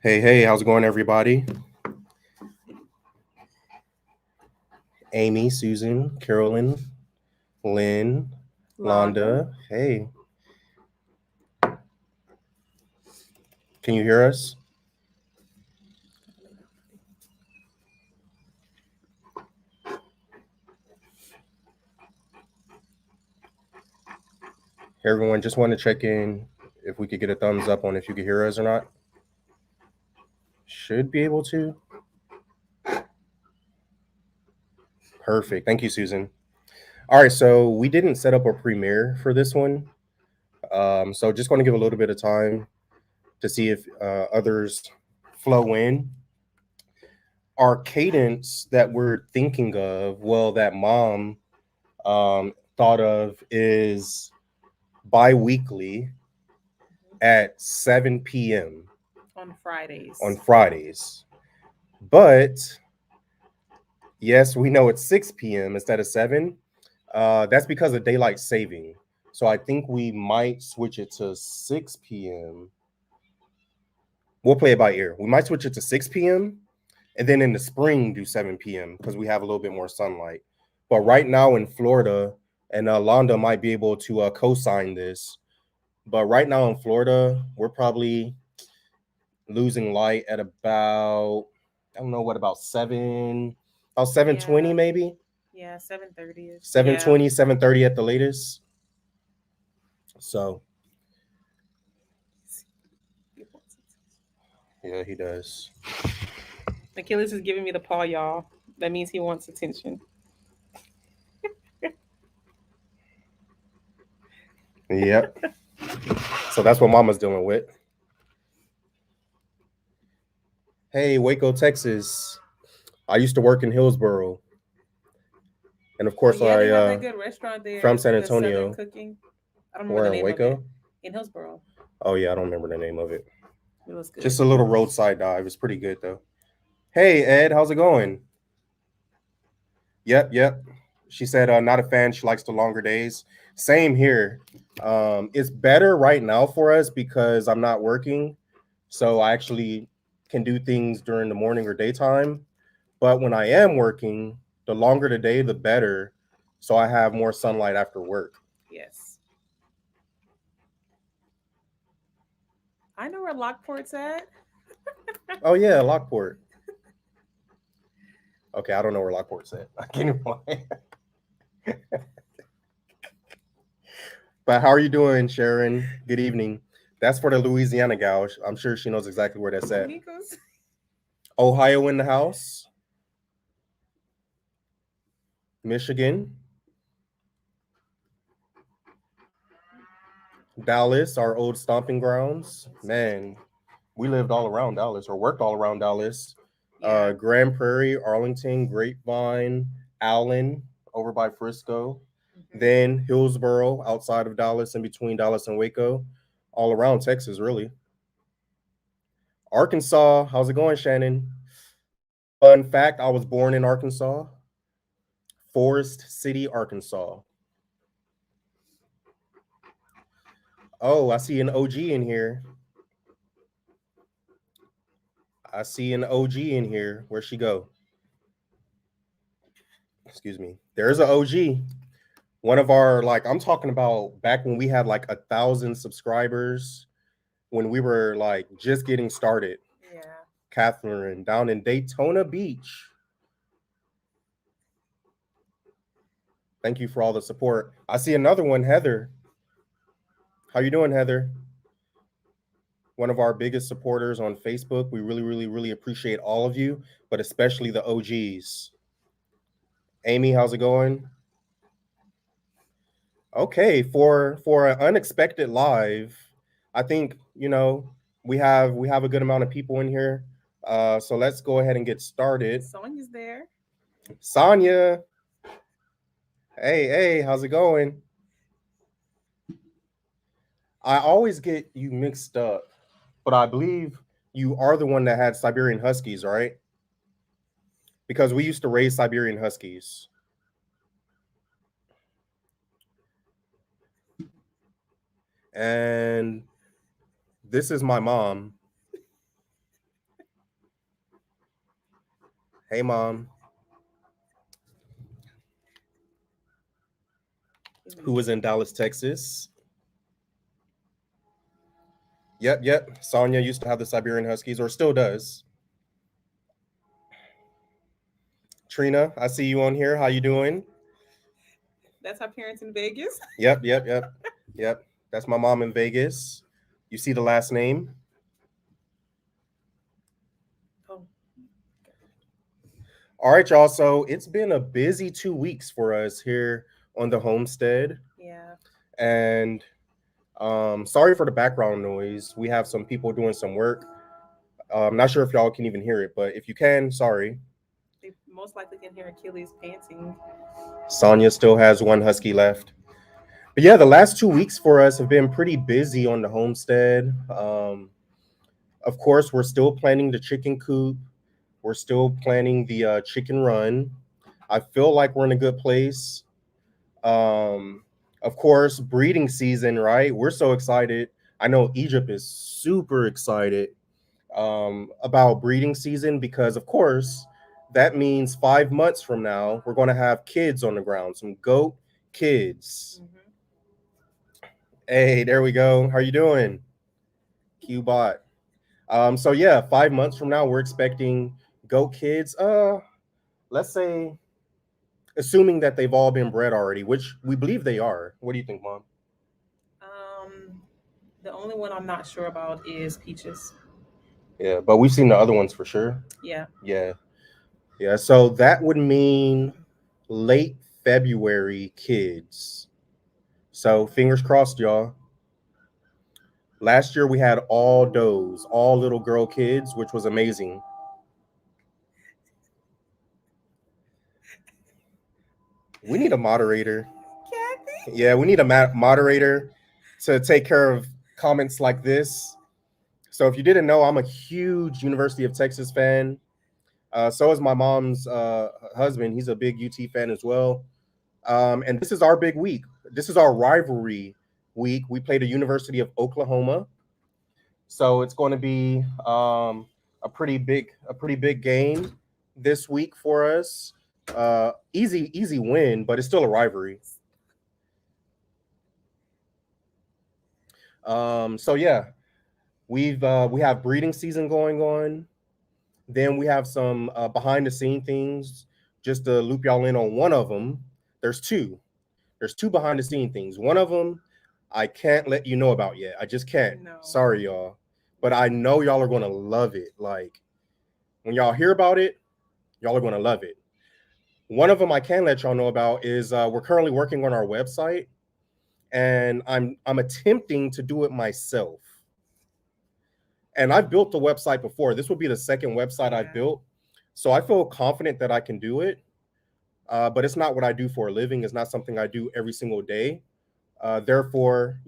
Hey, how's it going, everybody? Amy, Susan, Carolyn, Lynn, Londa. Londa. Hey, can you hear us? Hey, everyone, just want to check in if we could get a thumbs up on if you could hear us or not. Should be able to. Perfect. Thank you, Susan. All right, so we didn't set up a premiere for this one. So just going to give a little bit of time to see if others flow in. Our cadence that we're thinking of, well, that mom thought of is bi-weekly at 7 p.m. On Fridays. on Fridays. But yes, we know it's 6 p.m. instead of 7. That's because of daylight saving. So I think we might switch it to 6 p.m. We'll play it by ear. We might switch it to 6 p.m. and then in the spring do 7 p.m. because we have a little bit more sunlight. But right now in Florida, and Londa might be able to co-sign this. But right now in Florida, we're probably losing light at about I don't know what about 7:20 Yeah. maybe Yeah, 7:30 ish. Yeah. 7:20 7:30 at the latest. So yeah, he does. Achilles is giving me the paw, y'all. That means he wants attention. Yep. So that's what Mama's dealing with. Hey, Waco, Texas. I used to work in Hillsboro, and of Oh course yeah, they I have that good restaurant from there, San the Southern Antonio. Cooking. I don't remember We're the in name of it. Waco. In Hillsboro. Oh yeah, I don't remember the name of it. It was Just good. a little roadside dive. It's pretty good though. Hey Ed, how's it going? Yep. She said, not a fan. She likes the longer days. Same here. It's better right now for us because I'm not working. So I actually can do things during the morning or daytime. But when I am working, the longer the day, the better. So I have more sunlight after work. Yes. I know where Lockport's at. Oh, yeah, Lockport. Okay, I don't know where Lockport's at. I can't even lie. But how are you doing, Sharon? Good evening. That's for the Louisiana gal. I'm sure she knows exactly where that's at. Nico's. Ohio in the house. Michigan, Dallas, our old stomping grounds. Man, we lived all around Dallas or worked all around Dallas. Yeah. Grand Prairie, Arlington, Grapevine, Allen, over by Frisco. Hmm. Then Hillsboro, outside of Dallas, in between Dallas and Waco, all around Texas, really. Arkansas, how's it going, Shannon? Fun fact: I was born in Arkansas, Forest City, Arkansas. Oh, I see an OG in here. I see an OG in here. Where'd she go? Excuse me. There's an OG. One of our like I'm talking about back when we had like 1,000 subscribers when we were like just getting started. Yeah. Catherine down in Daytona Beach. Thank you for all the support. I see another one, Heather. How you doing, Heather? One of our biggest supporters on Facebook. We really appreciate all of you, but especially the OGs. Amy, how's it going? Okay, for an unexpected live, I think we have a good amount of people in here. So let's go ahead and get started. Sonya's there. Sonia, hey, how's it going? I always get you mixed up, but I believe you are the one that had Siberian Huskies, right? Because we used to raise Siberian Huskies. And this is my mom. Hey, mom. Who was in Dallas, Texas? Yep. Sonia used to have the Siberian Huskies, or still does. Trina, I see you on here. How you doing? That's our parents in Vegas. Yep. That's my mom in Vegas. You see the last name? Oh, All right, y'all. So it's been a busy 2 weeks for us here on the homestead. yeah. And sorry for the background noise. We have some people doing some work. I'm not sure if y'all can even hear it, but if you can, sorry. They most likely can hear Achilles panting. Sonia still has one husky left. But yeah, the last 2 weeks for us have been pretty busy on the homestead. Of course, we're still planning the chicken coop. We're still planning the chicken run. I feel like we're in a good place. Um, of course, breeding season, right? We're so excited. I know Egypt is super excited about breeding season because, of course, that means 5 months from now, we're going to have kids on the ground, some goat kids. Mm-hmm. Hey, there we go. How you doing? Qbot. So yeah, 5 months from now, we're expecting goat kids. Let's say, assuming that they've all been bred already, which we believe they are. What do you think, mom? Um, the only one I'm not sure about is Peaches. Yeah, but we've seen the other ones for sure. Yeah. Yeah, yeah. So that would mean late February kids. So fingers crossed, y'all. Last year we had all does, all little girl kids, which was amazing. We need a moderator. Kathy. Yeah, we need a moderator to take care of comments like this. So if you didn't know, I'm a huge University of Texas fan. So is my mom's husband. He's a big UT fan as well. And this is our big week. This is our rivalry week. We play the University of Oklahoma, so it's going to be a pretty big game this week for us. Easy win, but it's still a rivalry. So yeah, we have breeding season going on. Then we have some behind the scene things. Just to loop y'all in on one of them. There's two. There's two behind the scene things. One of them I can't let you know about yet. I just can't. No. Sorry, y'all. But I know y'all are gonna love it. Like when y'all hear about it, y'all are gonna love it. One of them I can let y'all know about is we're currently working on our website, and I'm attempting to do it myself. And I've built the website before. This will be the second website I've built, so I feel confident that I can do it. But it's not what I do for a living. It's not something I do every single day. Therefore,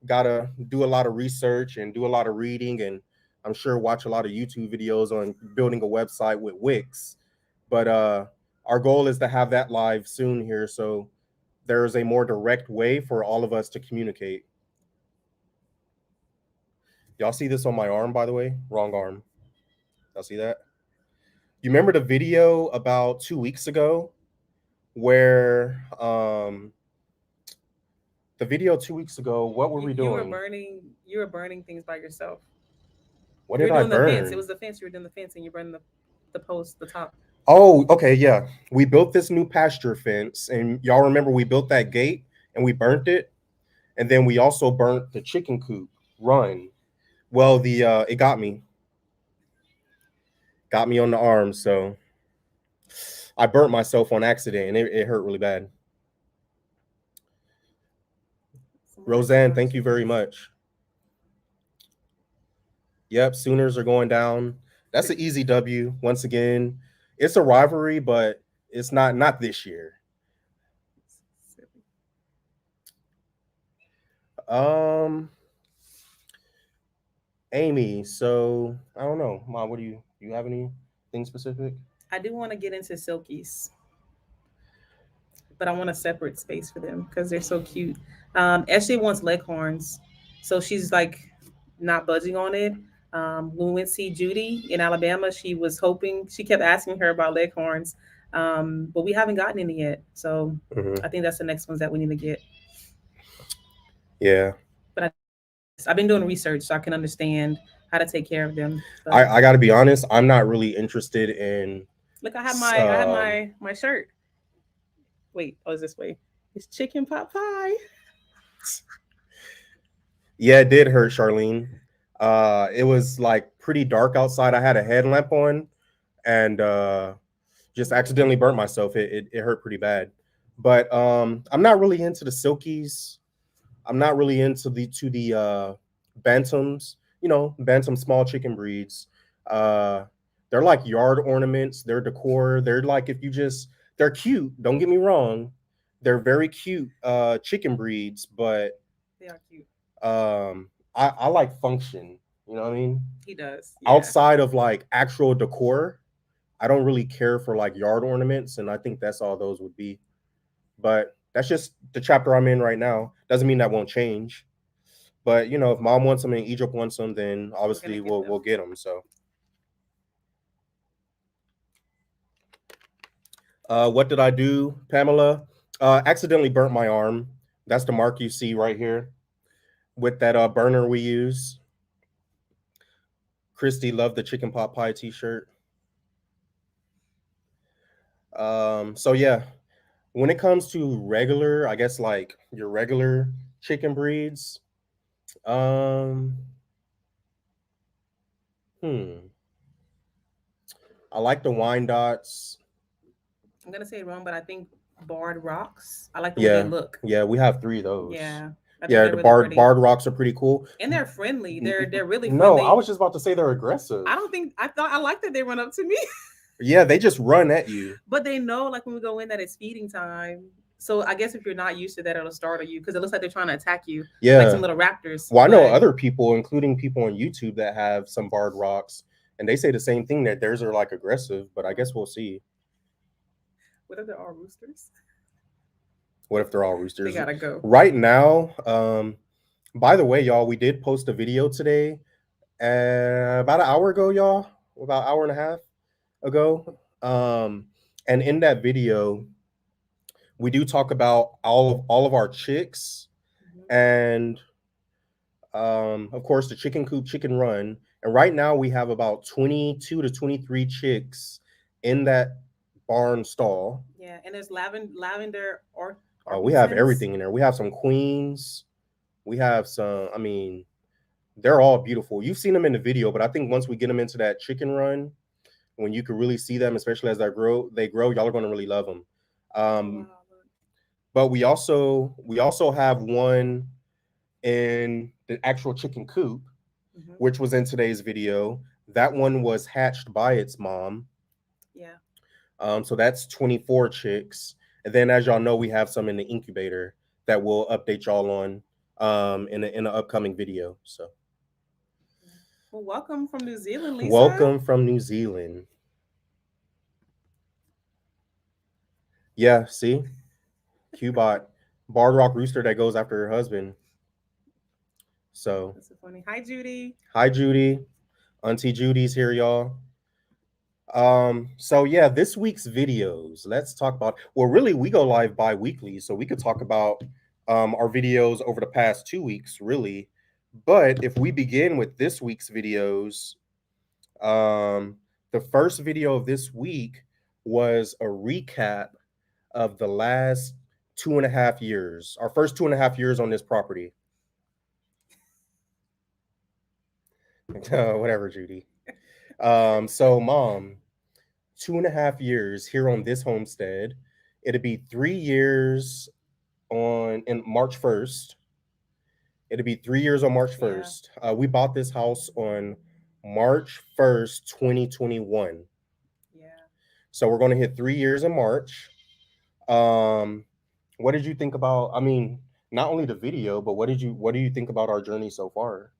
gotta do a lot of research and do a lot of reading, and I'm sure watch a lot of YouTube videos on building a website with Wix. But our goal is to have that live soon here, so there's a more direct way for all of us to communicate. Y'all see this on my arm, by the way? Wrong arm. Y'all see that? You remember the video about 2 weeks ago where the video 2 weeks ago, what were we You were doing? burning. You were burning things by yourself. What You were did I doing the fence. It burn? was the fence. You were doing the fence, and you burned the post, the top. Oh, okay, yeah. We built this new pasture fence, and y'all remember we built that gate and we burnt it, and then we also burnt the chicken coop run. Well, the it got me on the arm, so I burnt myself on accident, and it hurt really bad. Roseanne, thank you very much. Yep, Sooners are going down. That's an easy W. Once again, it's a rivalry, but it's not this year. Um, Amy. So I don't know, Mom. What do you have anything specific? I do want to get into silkies, but I want a separate space for them because they're so cute. Ashley wants leghorns, so she's like not budging on it. When we went to see Judy in Alabama, she kept asking her about Leghorns, but we haven't gotten any yet. So Mhm. I think that's the next ones that we need to get. Yeah, But I've been doing research so I can understand how to take care of them. But I got to be honest. I'm not really interested in. look, I have Um, my shirt. Wait, oh, is this way? It's chicken pot pie. yeah, it did hurt, Charlene. It was like pretty dark outside. I had a headlamp on, and just accidentally burnt myself. It hurt pretty bad. But I'm not really into the silkies. I'm not really into the bantams. You know, bantam small chicken breeds. Uh, they're like yard ornaments. They're decor. They're like if you just they're cute. Don't get me wrong. They're very cute chicken breeds, but They are cute. I like function. You know what I mean? He does. Yeah. Outside of like actual decor, I don't really care for like yard ornaments, and I think that's all those would be. But that's just the chapter I'm in right now. Doesn't mean that won't change. But you know, if mom wants them and Egypt wants them, then We're gonna obviously get we'll them. get them. So, what did I do, Pamela? Accidentally burnt my arm. That's the mark you see right here with that burner we use. Christy loved the chicken pot pie T-shirt. So yeah, when it comes to regular, I guess like your regular chicken breeds, um, hmm, I like the wine dots. I'm gonna say it wrong, but I think barred rocks. I like the way they Yeah, look. yeah, we have three of those. Yeah, I think Yeah, they're the really pretty, barred rocks are pretty cool. and they're friendly. They're really fun. No, I They was just about to say they're aggressive. I don't think I thought I like that they run up to me, Yeah, they just run at you. but they know like when we go in that it's feeding time. So I guess if you're not used to that, it'll startle you because it looks like they're trying to attack you, like Yeah. some little raptors. Well, I know But other people, including people on YouTube, that have some barred rocks, and they say the same thing that theirs are like aggressive. But I guess we'll see. what if there are roosters? What if they're all They roosters? gotta go. Right now, by the way, y'all, we did post a video today, about an hour ago, y'all, about an hour and a half ago. And in that video, we do talk about all of our chicks Mhm. and of course the chicken coop chicken run, and right now we have about 22 to 23 chicks in that barn stall. Yeah, and there's lavender or We have orpingtons. everything in there. We have some queens, we have some, I mean, they're all beautiful. You've seen them in the video, but I think once we get them into that chicken run, when you can really see them, especially as they grow, y'all are going to really love them. Oh um, wow, look. but we also have one in the actual chicken coop, Mhm. which was in today's video. That one was hatched by its mom. Yeah. So that's 24 chicks. And then, as y'all know, we have some in the incubator that we'll update y'all on in an upcoming video. So, Well, welcome from New Zealand, Lisa. welcome from New Zealand. Yeah, see, Cubot, Barred Rock Rooster that goes after her husband. So, That's so funny. Hi, Judy. hi, Judy. Auntie Judy's here, y'all. So yeah, this week's videos, let's talk about, well, really we go live bi-weekly, so we could talk about our videos over the past 2 weeks, really. But if we begin with this week's videos, the first video of this week was a recap of the last 2.5 years, our first 2.5 years on this property. Whatever, Judy. So mom, 2.5 years here on this homestead. It'll be 3 years on in March 1st. It'll be 3 years on March Yeah. 1st. We bought this house on March 1st, 2021. Yeah. So we're going to hit 3 years in March. What did you think about? I mean, not only the video, but what do you think about our journey so far?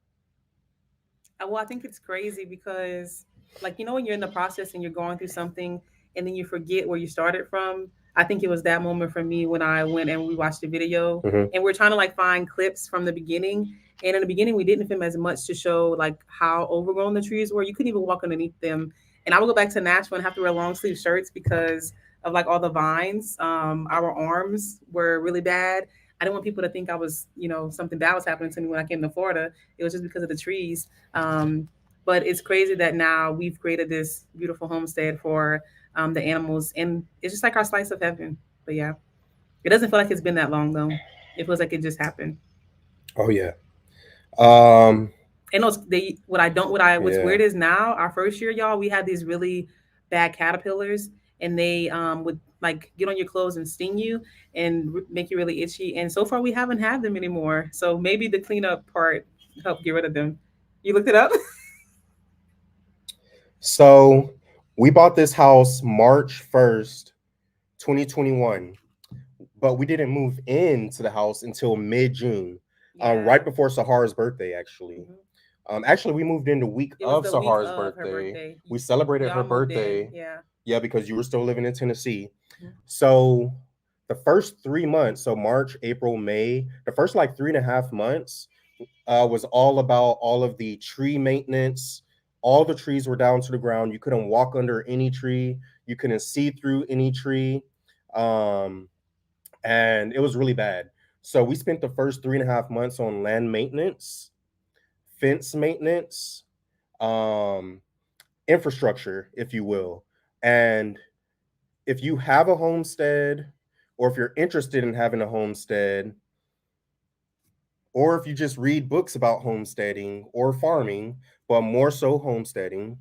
Well, I think it's crazy because, like, when you're in the process and you're going through something and then you forget where you started from. I think it was that moment for me when I went and we watched the video Mhm. and we're trying to like find clips from the beginning. And in the beginning, we didn't film as much to show like how overgrown the trees were. You couldn't even walk underneath them. And I would go back to Nashville and have to wear long sleeve shirts because of like all the vines. Our arms were really bad. I didn't want people to think I was, something bad was happening to me when I came to Florida. It was just because of the trees. But it's crazy that now we've created this beautiful homestead for the animals, and it's just like our slice of heaven. But yeah, it doesn't feel like it's been that long though. It feels like it just happened. Oh yeah. Um, And those they what's yeah. weird is now our first year, y'all, we had these really bad caterpillars, and they would like get on your clothes and sting you and make you really itchy. And so far, we haven't had them anymore. So maybe the cleanup part helped get rid of them. You looked it up? So we bought this house March 1st, 2021, but we didn't move into the house until mid-June, Yeah. right before Sahara's birthday, actually. Hmm. Actually, we moved in the week It was of the week Sahara's of her birthday. birthday. We celebrated her Y'all moved in. birthday, Yeah. yeah, because you were still living in Tennessee. Mhm. So the first 3 months, so March, April, May, the first like 3.5 months was all about all of the tree maintenance. All the trees were down to the ground. You couldn't walk under any tree. You couldn't see through any tree. Um, and it was really bad. So we spent the first 3.5 months on land maintenance, fence maintenance, um, infrastructure, if you will. And if you have a homestead, or if you're interested in having a homestead, or if you just read books about homesteading or farming, but more so homesteading,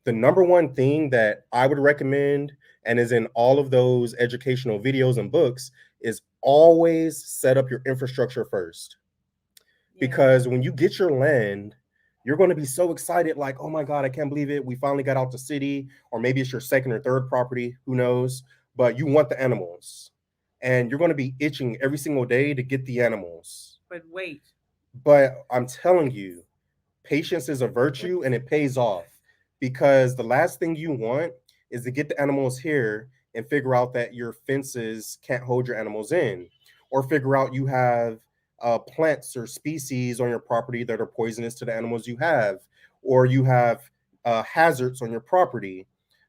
the number one thing that I would recommend and is in all of those educational videos and books is always set up your infrastructure first. Yeah. Because when you get your land, you're going to be so excited, like, oh my God, I can't believe it. We finally got out the city, or maybe it's your second or third property, who knows? But you want the animals. And you're going to be itching every single day to get the animals. But wait. But I'm telling you, patience is a virtue and it pays off, because the last thing you want is to get the animals here and figure out that your fences can't hold your animals in, or figure out you have plants or species on your property that are poisonous to the animals you have, or you have hazards on your property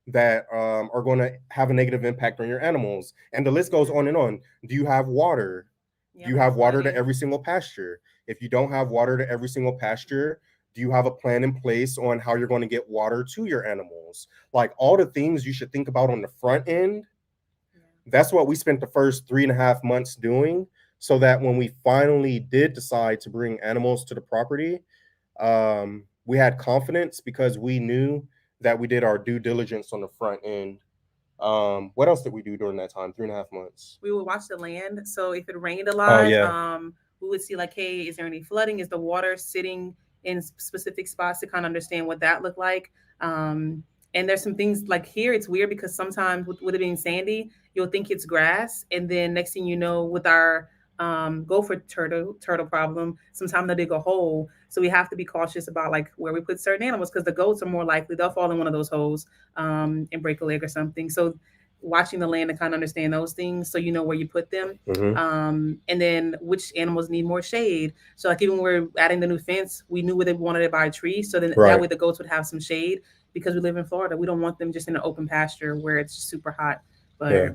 that are going to have a negative impact on your animals. And the list goes on and on. Do you have water? Do Yep. you have water to Flooding. every single pasture? If you don't have water to every single pasture, do you have a plan in place on how you're going to get water to your animals? Like all the things you should think about on the front end. Yeah. That's what we spent the first 3.5 months doing, so that when we finally did decide to bring animals to the property, we had confidence because we knew that we did our due diligence on the front end. What else did we do during that time? 3.5 months. We would watch the land. So if it rained a Oh lot, yeah. we would see like, hey, is there any flooding? Is the water sitting in specific spots to kind of understand what that looked like? Um, and there's some things like here, it's weird because sometimes with it being sandy, you'll think it's grass, and then next thing you know, with our gopher turtle problem, sometimes they dig a hole. So we have to be cautious about like where we put certain animals because the goats are more likely they'll fall in one of those holes and break a leg or something. So watching the land to kind of understand those things so you know where you put them. Mm-hmm. And then which animals need more shade. So like even when we're adding the new fence, we knew where they wanted it by a tree. So then that Right. way the goats would have some shade because we live in Florida. We don't want them just in an open pasture where it's super hot. Yeah.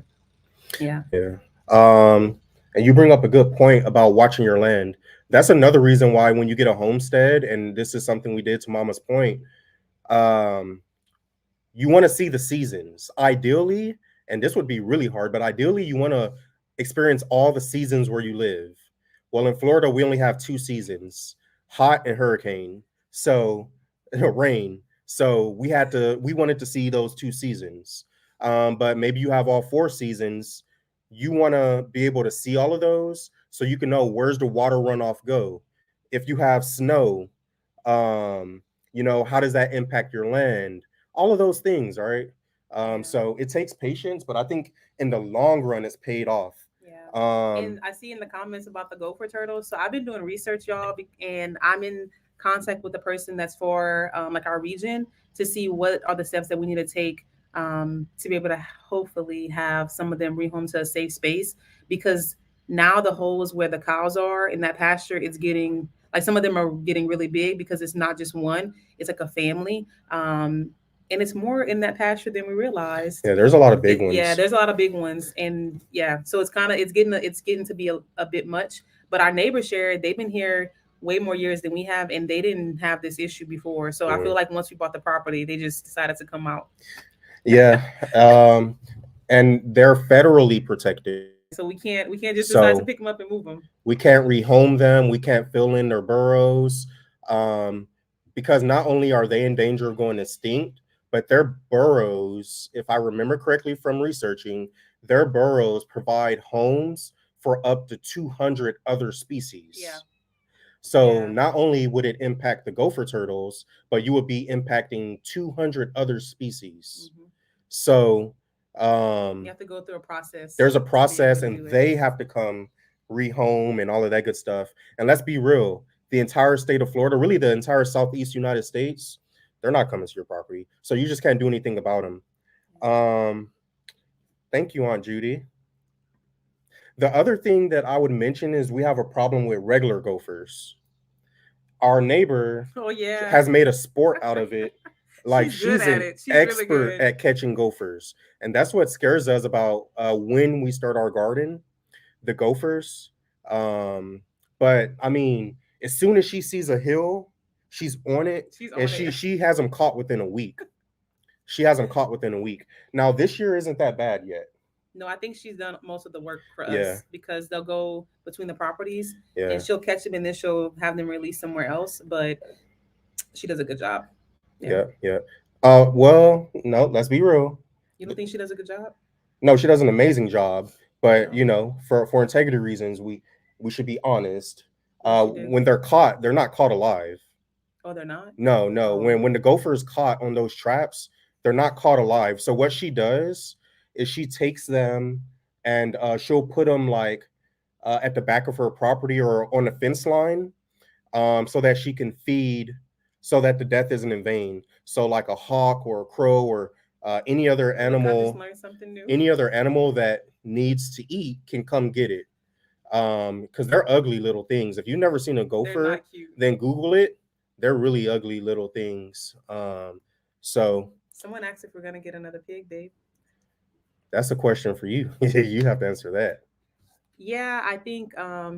But yeah. Yeah. Um, and you bring up a good point about watching your land. That's another reason why when you get a homestead, and this is something we did to Mama's point, um, you want to see the seasons. Ideally, and this would be really hard, but ideally you want to experience all the seasons where you live. Well, in Florida, we only have two seasons, hot and hurricane. So rain. So we wanted to see those two seasons. But maybe you have all four seasons. You want to be able to see all of those so you can know where's the water runoff go. If you have snow, how does that impact your land? All of those things, right? Yeah. So it takes patience, but I think in the long run, it's paid off. Yeah. Um, And I see in the comments about the gopher turtles. So I've been doing research, y'all, and I'm in contact with the person that's for like our region to see what are the steps that we need to take to be able to hopefully have some of them rehome to a safe space because now the holes where the cows are in that pasture, it's getting Like some of them are getting really big because it's not just one; it's like a family. And it's more in that pasture than we realized. Yeah, there's a lot of big Yeah, ones. there's a lot of big ones, and yeah, so it's getting to be a bit much. But our neighbors share they've been here way more years than we have, and they didn't have this issue before. So I feel Mm. like once we bought the property, they just decided to come out. Yeah, and they're federally protected. So we can't just decide to So pick them up and move them. we can't rehome them. We can't fill in their burrows, um, because not only are they in danger of going extinct, but their burrows, if I remember correctly from researching, their burrows provide homes for up to 200 other Yeah, species. So yeah. not only would it impact the gopher turtles, but you would be impacting 200 other species. Hmm. So You have to go through a process there's a to be able process, to and do it. they have to come rehome and all of that good stuff. And let's be real, the entire state of Florida, really the entire southeast United States, they're not coming to your property. So you just can't do anything about them. Um, Thank you, Aunt Judy. The other thing that I would mention is we have a problem with regular gophers. Our neighbor Oh yeah, has made a sport out of it. Like she's good she's at an it. She's really expert good. at catching gophers. And that's what scares us about when we start our garden, the gophers. Um, but I mean, as soon as she sees a hill, she's on it, She's and on she it. she has them caught within a week. She has them caught within a week. Now this year isn't that bad yet. No, I think she's done most of the work for Yeah, us because they'll go between the properties and yeah, she'll catch them and then she'll have them released somewhere else. But she does a good job. Yeah. yeah, yeah. Well, no, let's be real. You don't think she does a good job? No, she does an amazing job, but No. for integrity reasons, we should be honest. What she do? When they're caught, they're not caught alive. Oh, they're not. No, no. Oh, When the gopher is caught on those traps, they're not caught alive. So what she does is she takes them and she'll put them like at the back of her property or on the fence line, so that she can feed, so that the death isn't in vain. So like a hawk or a crow or any other look, I just animal, learned something new. any other animal that needs to eat can come get it. Because they're ugly little things. If you've never seen a They're not gopher, cute. then Google it. They're really ugly little things. So Someone asked if we're gonna get another pig, babe. that's a question for you. You have to answer that. Yeah, I think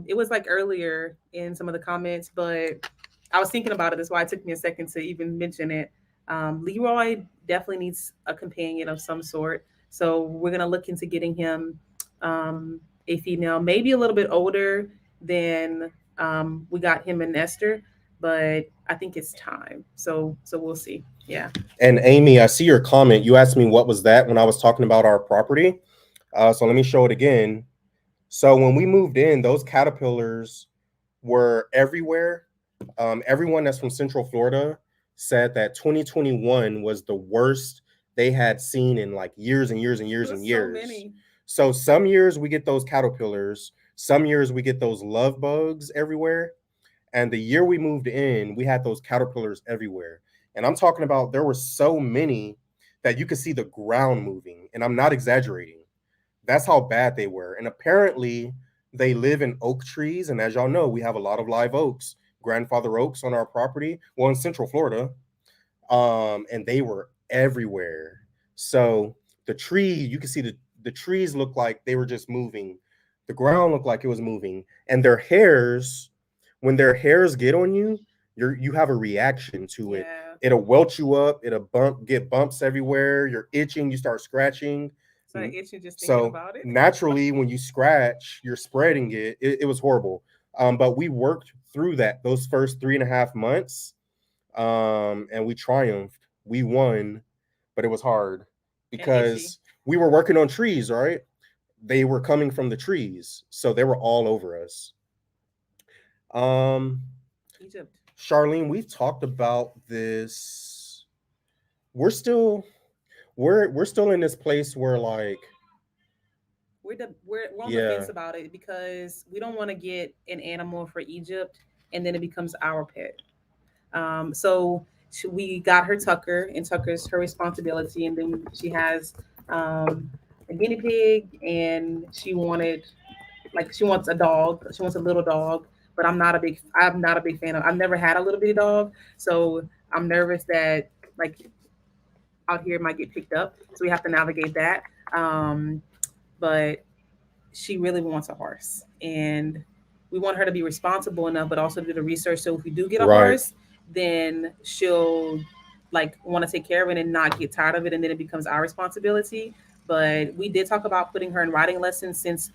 it was like earlier in some of the comments, but I was thinking about it. That's why it took me a second to even mention it. Leroy definitely needs a companion of some sort. So we're gonna look into getting him a female, maybe a little bit older than we got him and Esther, but I think it's time. So we'll see. Yeah. And Amy, I see your comment. You asked me what was that when I was talking about our property. So let me show it again. So when we moved in, those caterpillars were everywhere. Everyone that's from Central Florida said that 2021 was the worst they had seen in like years and years and years and So years. many. So some years we get those caterpillars, some years we get those love bugs everywhere. And the year we moved in, we had those caterpillars everywhere. And I'm talking about there were so many that you could see the ground moving. And I'm not exaggerating. That's how bad they were. And apparently, they live in oak trees. And as y'all know, we have a lot of live oaks, grandfather oaks on our property, well, in Central Florida. And they were everywhere. So the tree, you can see the trees look like they were just moving. The ground looked like it was moving. And their hairs, when their hairs get on you, you have a reaction to it. Yeah. It'll welt you up, get bumps everywhere, you're itching, you start scratching. So I itching just thinking So about it. naturally, when you scratch, you're spreading it. It was horrible. But we worked through that those first 3.5 months, and we triumphed. We won, but it was hard And itchy. because we were working on trees, right? They were coming from the trees, so they were all over us. Um, Egypt. Charlene, we've talked about this. We're still we're still in this place where like We're on the yeah, fence about it because we don't want to get an animal for Egypt and then it becomes our pet. We got her Tucker, and Tucker's her responsibility, and then she has a guinea pig, and she wants a dog. She wants a little dog, but I'm not a big fan of. I've never had a little bitty dog, so I'm nervous that like out here might get picked up. So we have to navigate that. Um, but she really wants a horse, and we want her to be responsible enough, but also do the research. So if we do get a Right. horse, then she'll like want to take care of it and not get tired of it, and then it becomes our responsibility. But we did talk about putting her in riding lessons since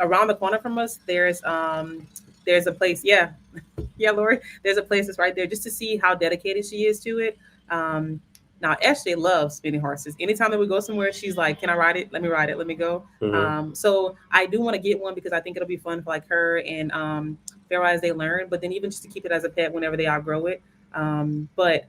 around the corner from us there's a place. Yeah, yeah, Lori. There's a place that's right there just to see how dedicated she is to it. Um, Now, Esther loves spinning horses. Anytime that we go somewhere, she's like, "Can I ride it? Let me ride it. Let me go." Hmm. So I do want to get one because I think it'll be fun for like her and Pharaoh as they learn. But then even just to keep it as a pet whenever they outgrow it. But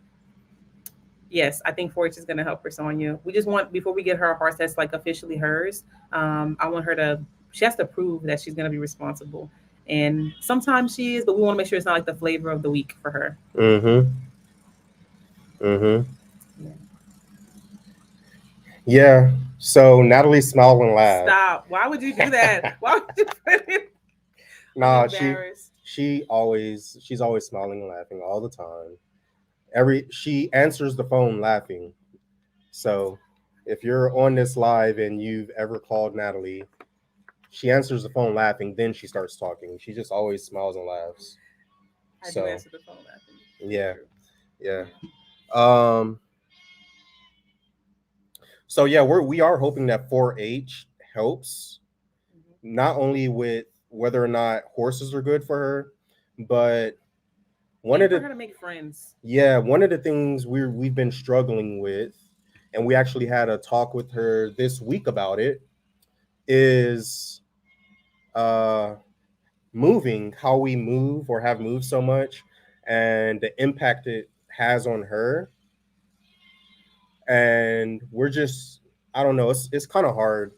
yes, I think 4-H is going to help her, Sonya. We just want before we get her a horse that's like officially hers. I want her to. She has to prove that she's going to be responsible. And sometimes she is, but we want to make sure it's not like the flavor of the week for her. Hmm. Hmm. Yeah. Yeah. So Natalie smiled and laughed. Stop. Why would you do that? Why would you put it? I'm Nah, embarrassed. she's always smiling and laughing all the time. She answers the phone laughing. So if you're on this live and you've ever called Natalie, she answers the phone laughing, then she starts talking. She just always smiles and laughs. I do So answer the phone laughing. It's yeah, true. yeah. Yeah. Um so yeah, we are hoping that 4-H helps Mhm. not only with whether or not horses are good for her, but one And of for the her to make friends. one of the things we've been struggling with, and we actually had a talk with her this week about it, is uh moving, how we move or have moved so much, and the impact it has on her. And we're just, I don't know, it's kind of hard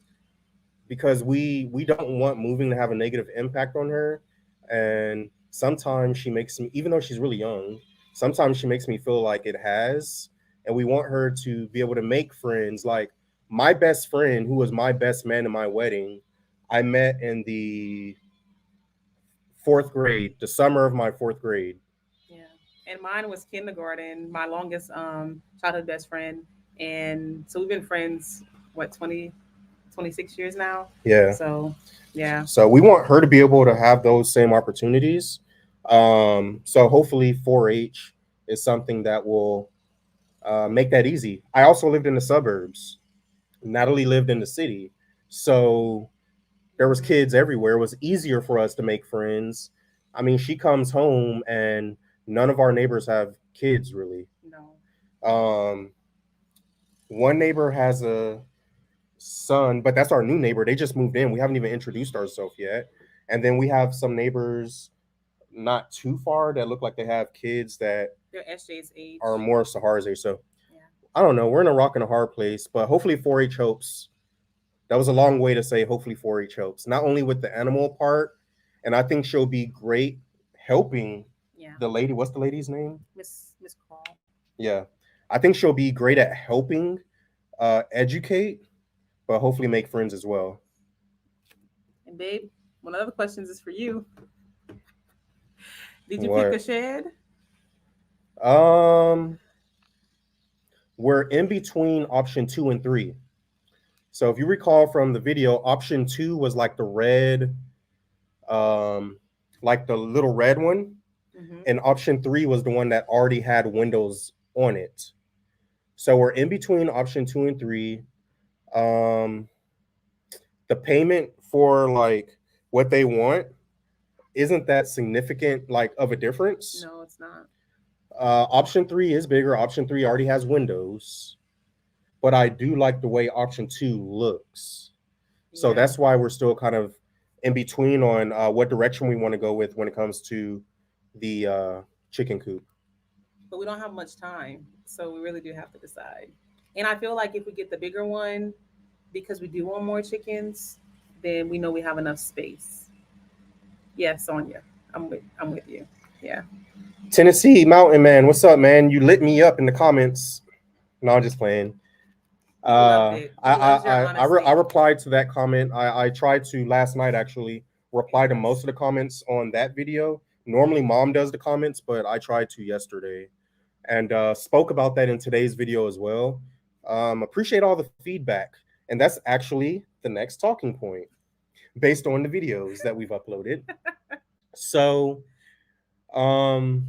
because we don't want moving to have a negative impact on her. And sometimes she makes me, even though she's really young, sometimes she makes me feel like it has. And we want her to be able to make friends. Like my best friend, who was my best man in my wedding, I met in the fourth grade, the summer of my fourth grade. Yeah. And mine was kindergarten, my longest childhood best friend. And so we've been friends, what, 26 years now? Yeah. So, yeah. So we want her to be able to have those same opportunities. So hopefully 4-H is something that will make that easy. I also lived in the suburbs. Natalie lived in the city. So there was Mhm. kids everywhere. It was easier for us to make friends. I mean, she comes home and none of our neighbors have kids really. No. Um, One neighbor has a son, but that's our new neighbor. They just moved in. We haven't even introduced ourselves yet. And then we have some neighbors not too far that look like they have kids that They're SJ's age. are more Sahara's age. So Yeah. I don't know. We're in a rock and a hard place, but hopefully 4-H helps. That was a long way to say hopefully 4-H helps, not only with the animal part, and I think she'll be great helping Yeah. the lady. What's the lady's name? Miss Carl. Yeah. I think she'll be great at helping educate, but hopefully make friends as well. And babe, one of the other questions is for you. Did you pick a What? shed? Um, we're in between option 2 and 3. So if you recall from the video, option 2 was like the red, um, like the little red one, Mm-hmm. and option 3 was the one that already had windows on it. So we're in between option 2 and 3. Um, the payment for like what they want isn't that significant, like of a difference. No, it's not. Option 3 is bigger. Option 3 already has windows, but I do like the way option 2 looks. So Yeah. that's why we're still kind of in between on what direction we want to go with when it comes to the chicken coop. But we don't have much time. So we really do have to decide. And I feel like if we get the bigger one, because we do want more chickens, then we know we have enough space. Yeah, Sonia. I'm with you. Yeah. Tennessee Mountain Man, what's up, man? You lit me up in the comments. No, I'm just playing. He loved it. He loves your I honesty. replied to that comment. I tried to last night actually reply to most of the comments on that video. Normally, mom does the comments, but I tried to yesterday and spoke about that in today's video as well. Appreciate all the feedback. And that's actually the next talking point based on the videos that we've uploaded. So, um,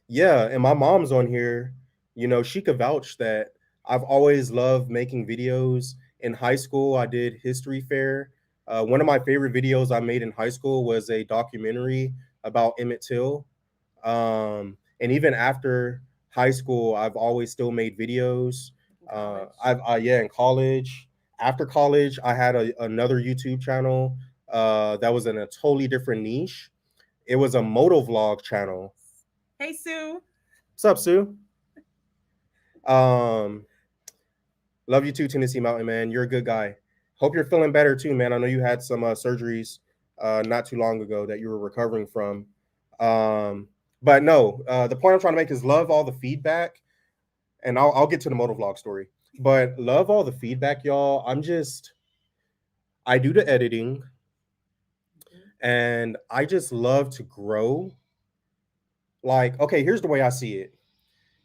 yeah, and my mom's on here. You know, she could vouch that I've always loved making videos. In high school, I did history fair. One of my favorite videos I made in high school was a documentary about Emmett Till. And even after high school, I've always still made videos. In college. Yeah, in college. After college, I had another YouTube channel that was in a totally different niche. It was a moto vlog channel. Hey, Sue. What's up, Sue? Um, Love you too, Tennessee Mountain Man. You're a good guy. Hope you're feeling better too, man. I know you had some surgeries not too long ago that you were recovering from. But no, the point I'm trying to make is love all the feedback, and I'll get to the motovlog story. But love all the feedback, y'all. I do the editing, and I just love to grow. Like, okay, here's the way I see it.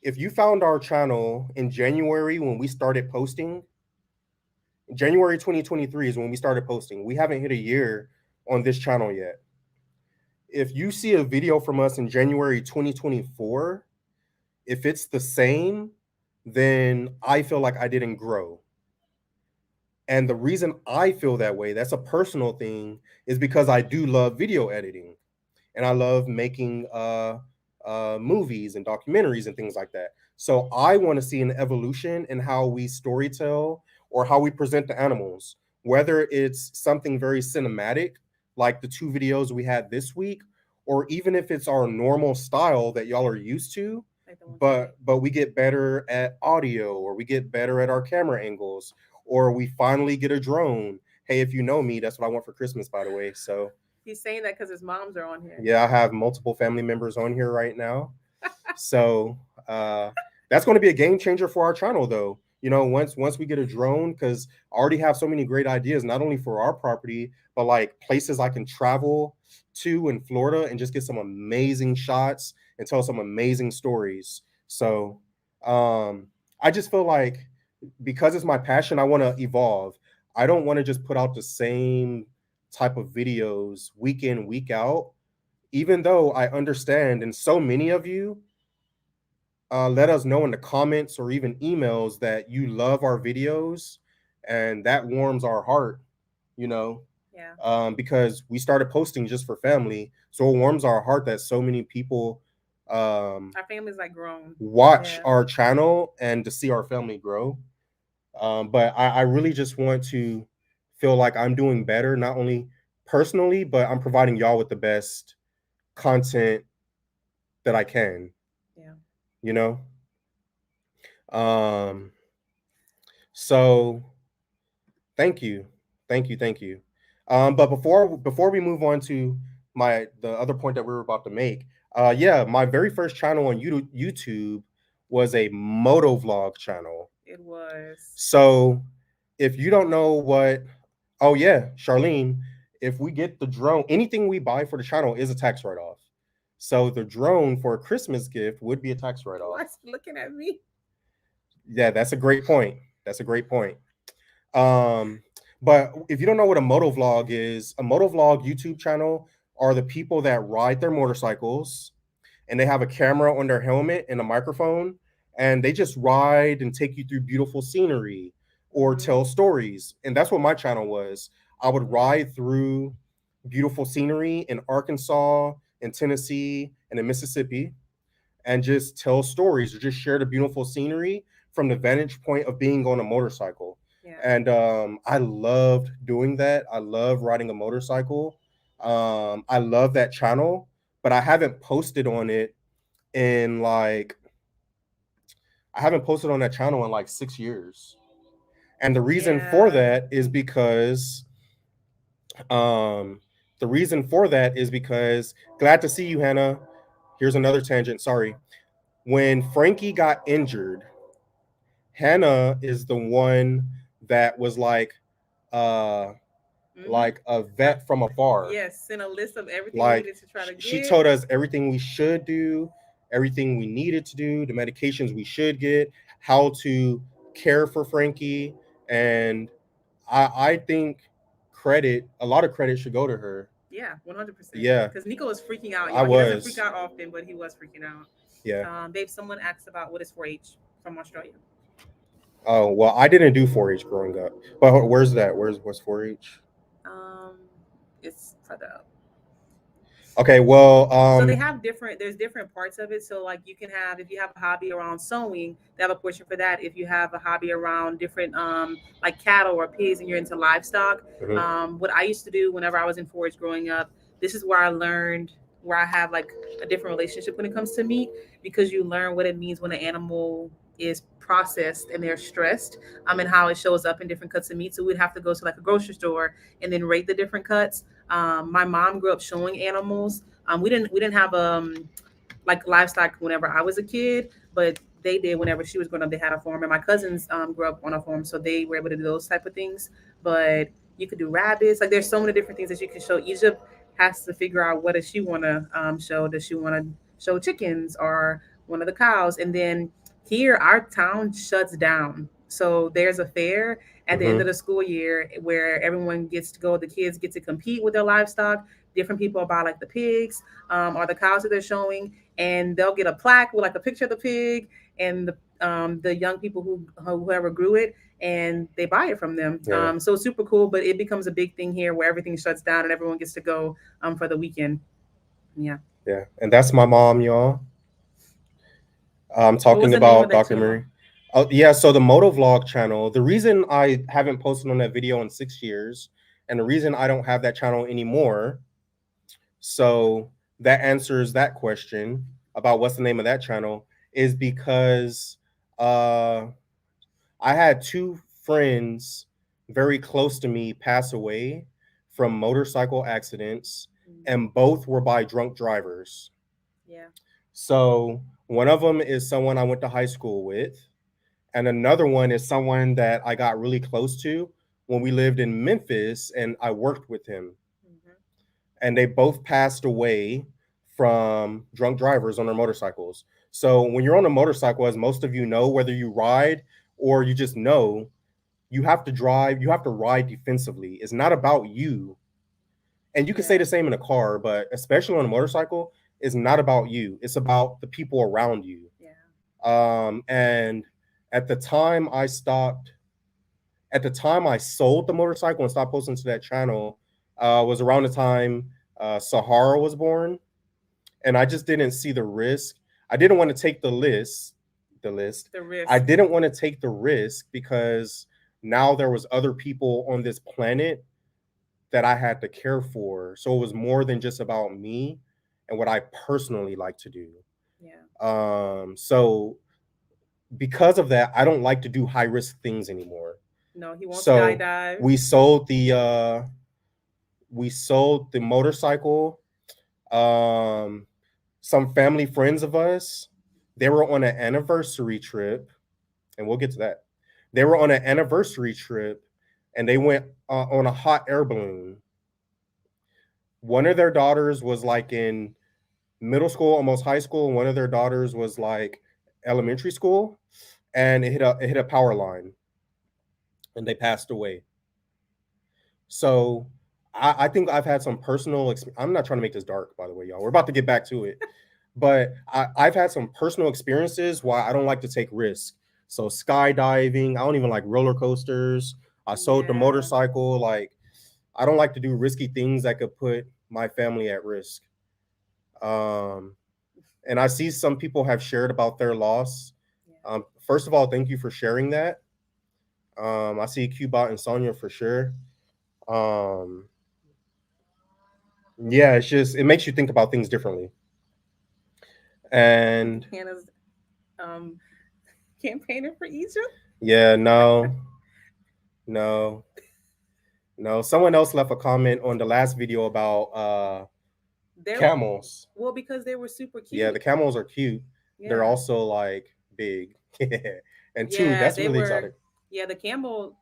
If you found our channel in January when we started posting, January 2023 is when we started posting. We haven't hit a year on this channel yet. If you see a video from us in January 2024, if it's the same, then I feel like I didn't grow. And the reason I feel that way, that's a personal thing, is because I do love video editing and I love making movies and documentaries and things like that. So I want to see an evolution in how we storytell or how we present the animals, whether it's something very cinematic, like the two videos we had this week, or even if it's our normal style that y'all are used to, but we get better at audio, or we get better at our camera angles, or we finally get a drone. Hey, if you know me, that's what I want for Christmas, by the way. So he's saying that because his moms are on here. yeah, I have multiple family members on here right now. So that's going to be a game changer for our channel, though. You know, once we get a drone, because I already have so many great ideas, not only for our property, but like places I can travel to in Florida and just get some amazing shots and tell some amazing stories. So I just feel like because it's my passion, I want to evolve. I don't want to just put out the same type of videos week in, week out, even though I understand, and so many of you let us know in the comments or even emails that you love our videos, and that warms our heart, you know. Yeah. Because we started posting just for family, so it warms our heart that so many people our family's like grown, watch our channel and to see our family grow. But I really just want to feel like I'm doing better, not only personally, but I'm providing y'all with the best content that I can. Yeah. You know? So thank you. Thank you. Thank you. But before we move on to the other point that we were about to make, yeah, my very first channel on YouTube was a moto vlog channel. It was. So if you don't know what, oh yeah, Charlene, if we get the drone, anything we buy for the channel is a tax write-off. So the drone for a Christmas gift would be a tax write-off. Why's looking at me? Yeah, that's a great point. That's a great point. But if you don't know what a motovlog is, a motovlog YouTube channel are the people that ride their motorcycles and they have a camera on their helmet and a microphone, and they just ride and take you through beautiful scenery or tell stories. And that's what my channel was. I would ride through beautiful scenery in Arkansas, in Tennessee, and in Mississippi, and just tell stories or just share the beautiful scenery from the vantage point of being on a motorcycle. Yeah. And I loved doing that. I love riding a motorcycle. I love that channel, but I haven't posted on it in like I haven't posted on that channel in like 6 years. And the reason for that is because glad to see you, Hannah. Here's another tangent, sorry. When Frankie got injured, Hannah is the one that was like, Mm-hmm. like a vet from afar. Yes, sent a list of everything we Like needed to try to she get. told us everything we should do, everything we needed to do, the medications we should get, how to care for Frankie, and I think a lot of credit should go to her. Yeah, 100%. Yeah, Because Nico was freaking out, I y'all. He doesn't freak was. out often, but he was freaking out. Yeah. Babe, someone asked about what is 4-H from Australia. Oh well, I didn't do 4-H growing up. But where's that? Where's 4-H? Um, it's for the Okay, well, so they have different there's different parts of it. So like you can have, if you have a hobby around sewing, they have a portion for that. If you have a hobby around different like cattle or pigs and you're into livestock, mhm, what I used to do whenever I was in forage growing up, this is where I learned, where I have like a different relationship when it comes to meat, because you learn what it means when an animal is processed and they're stressed, and how it shows up in different cuts of meat. So we'd have to go to like a grocery store and then rate the different cuts. My mom grew up showing animals. We didn't have like livestock whenever I was a kid, but they did whenever she was growing up. They had a farm, and my cousins grew up on a farm, so they were able to do those type of things. But you could do rabbits. Like there's so many different things that you can show. Egypt has to figure out what does she want to show. Does she want to show chickens or one of the cows? And then here, our town shuts down. So there's a fair at the end of mhm, the school year where everyone gets to go. The kids get to compete with their livestock. Different people buy like the pigs or the cows that they're showing, and they'll get a plaque with like a picture of the pig and the young people whoever grew it, and they buy it from them. yeah, So it's super cool, but it becomes a big thing here where everything shuts down and everyone gets to go for the weekend. Yeah. yeah. And that's my mom, y'all. What was Talking the name of about that Dr. channel? Murray. Oh yeah, so the Moto Vlog channel. The reason I haven't posted on that video in 6 years, and the reason I don't have that channel anymore, so that answers that question about what's the name of that channel, is because uh I had two friends very close to me pass away from motorcycle accidents, Mm. and both were by drunk drivers. Yeah. So one of them is someone I went to high school with, and another one is someone that I got really close to when we lived in Memphis and I worked with him. Hmm. And they both passed away from drunk drivers on their motorcycles. So when you're on a motorcycle, as most of you know, whether you ride or you just know, you have to ride defensively. It's not about you. And you can say Yeah. the same in a car, but especially on a motorcycle, it's not about you. It's about the people around you. Yeah. And at the time I stopped, at the time I sold the motorcycle and stopped posting to that channel, was around the time Sahara was born, and I just didn't see the risk. I didn't want to take the list. The I risk. didn't want to take the risk because now there was other people on this planet that I had to care for. So it was more than just about me and what I personally like to do. Yeah. So because of that, I don't like to do high risk things anymore. No, he won't So skydive. we sold the uh we sold the motorcycle. Um some family friends of us, they were on an anniversary trip, and we'll get to that. They were on an anniversary trip and they went on a hot air balloon. One of their daughters was like in middle school, almost high school, and one of their daughters was like elementary school, and it hit a power line and they passed away. So I think I've had some personal. I'm not trying to make this dark, by the way, y'all. We're about to get back to it, but I've had some personal experiences why I don't like to take risks. So skydiving, I don't even like roller coasters. I sold the Yeah. motorcycle. Like I don't like to do risky things that could put my family at risk. Um, and I see some people have shared about their loss. Yeah. First of all, thank you for sharing that. I see Cubot and Sonia for sure. Um, yeah, it's just it makes you think about things differently. And Hannah's um campaigner for Egypt. yeah, no, no, no. Someone else left a comment on the last video about They're camels. well because they were super Yeah, cute. the camels are cute. They're Yeah. also like big. And two, Yeah, that's they really were. exotic. Yeah, the camel.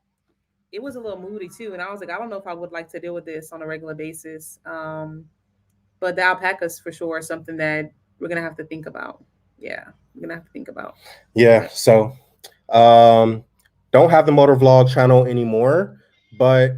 it was a little moody too, and I was like, I don't know if I would like to deal with this on a regular basis. But the alpacas for sure are something that we're gonna have to think about. Yeah, we're gonna have to think about. Yeah. But So don't have the motor vlog channel anymore, but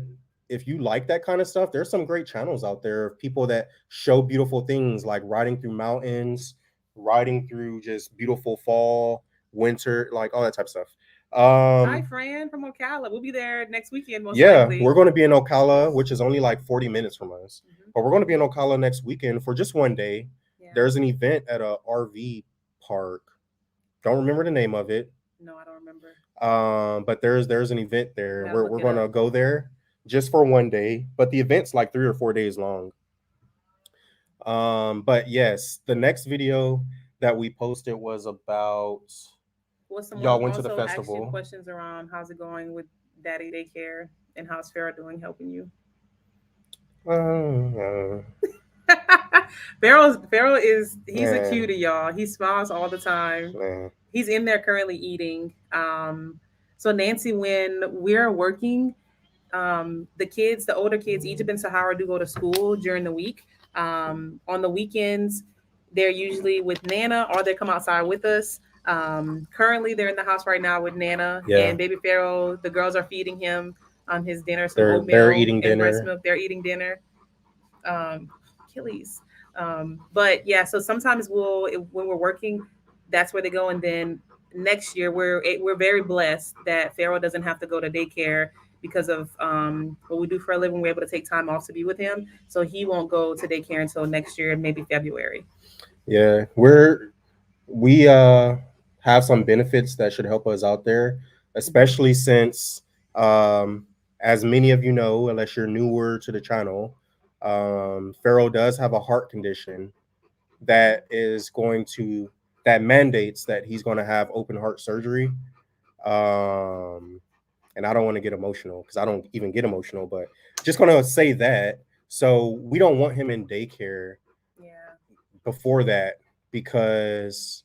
if you like that kind of stuff, there's some great channels out there of people that show beautiful things like riding through mountains, riding through just beautiful fall, winter, like all that type of stuff. hi, Um, Fran from Ocala. We'll be there next weekend, most yeah, likely. we're going to be in Ocala, which is only like 40 minutes from us, Mhm. but we're going to be in Ocala next weekend for just one day. Yeah. There's an event at a RV park. Don't remember the name of it. No, I don't remember. But there's an event there. Gotta look We're it up. gonna go there just for one day, but the event's like 3 or 4 days long. But yes, the next video that we posted was about Well, someone y'all went to the also asked you festival. questions around how's it going with Daddy Daycare and how's Pharaoh doing helping you. Uh, Pharaoh is he's a man, cutie, y'all. He smiles all the time. man. He's in there currently eating. So Nancy, when we're working, the kids, the older kids, Egypt and Sahara do go to school during the week. On the weekends, they're usually with Nana or they come outside with us. Currently, they're in the house right now with Nana Yeah, and baby Pharaoh. The girls are feeding him his dinner, some they're oatmeal eating and breast dinner. milk. They're eating dinner. Achilles. But yeah, so sometimes when we're working, that's where they go, and then next year we're very blessed that Pharaoh doesn't have to go to daycare because of what we do for a living. We're able to take time off to be with him, so he won't go to daycare until next year, maybe February. Yeah, we have some benefits that should help us out there, Mhm. especially since as many of you know, unless you're newer to the channel, Pharaoh does have a heart condition that is going to that mandates that he's going to have open heart surgery. Um, and I don't want to get emotional because I don't even get emotional, but just going to say that. So we don't want him in daycare Yeah. before that because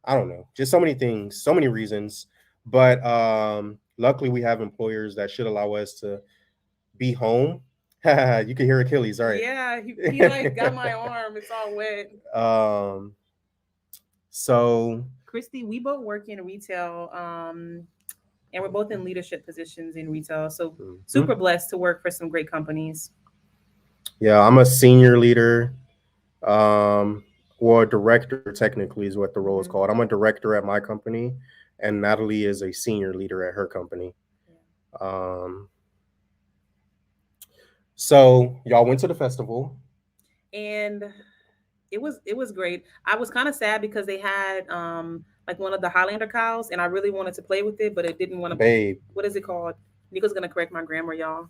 I don't know, just so many things, so many reasons. But luckily, we have employers that should allow us to be home. You can hear Achilles, all right? Yeah, he like got my arm. It's all wet. um, so Christy, we both work in retail. And we're both in leadership positions in retail. So mhm. super blessed to work for some great companies. Yeah, I'm a senior leader, um, or director. Technically, is what the role is Mm-hmm. called. I'm a director at my company, and Natalie is a senior leader at her company. Um, so y'all went to the festival. And it was great. I was kind of sad because they had like one of the Highlander cows, and I really wanted to play with it, but it didn't want to. Babe, What is it called? Nico's gonna correct my grammar, y'all.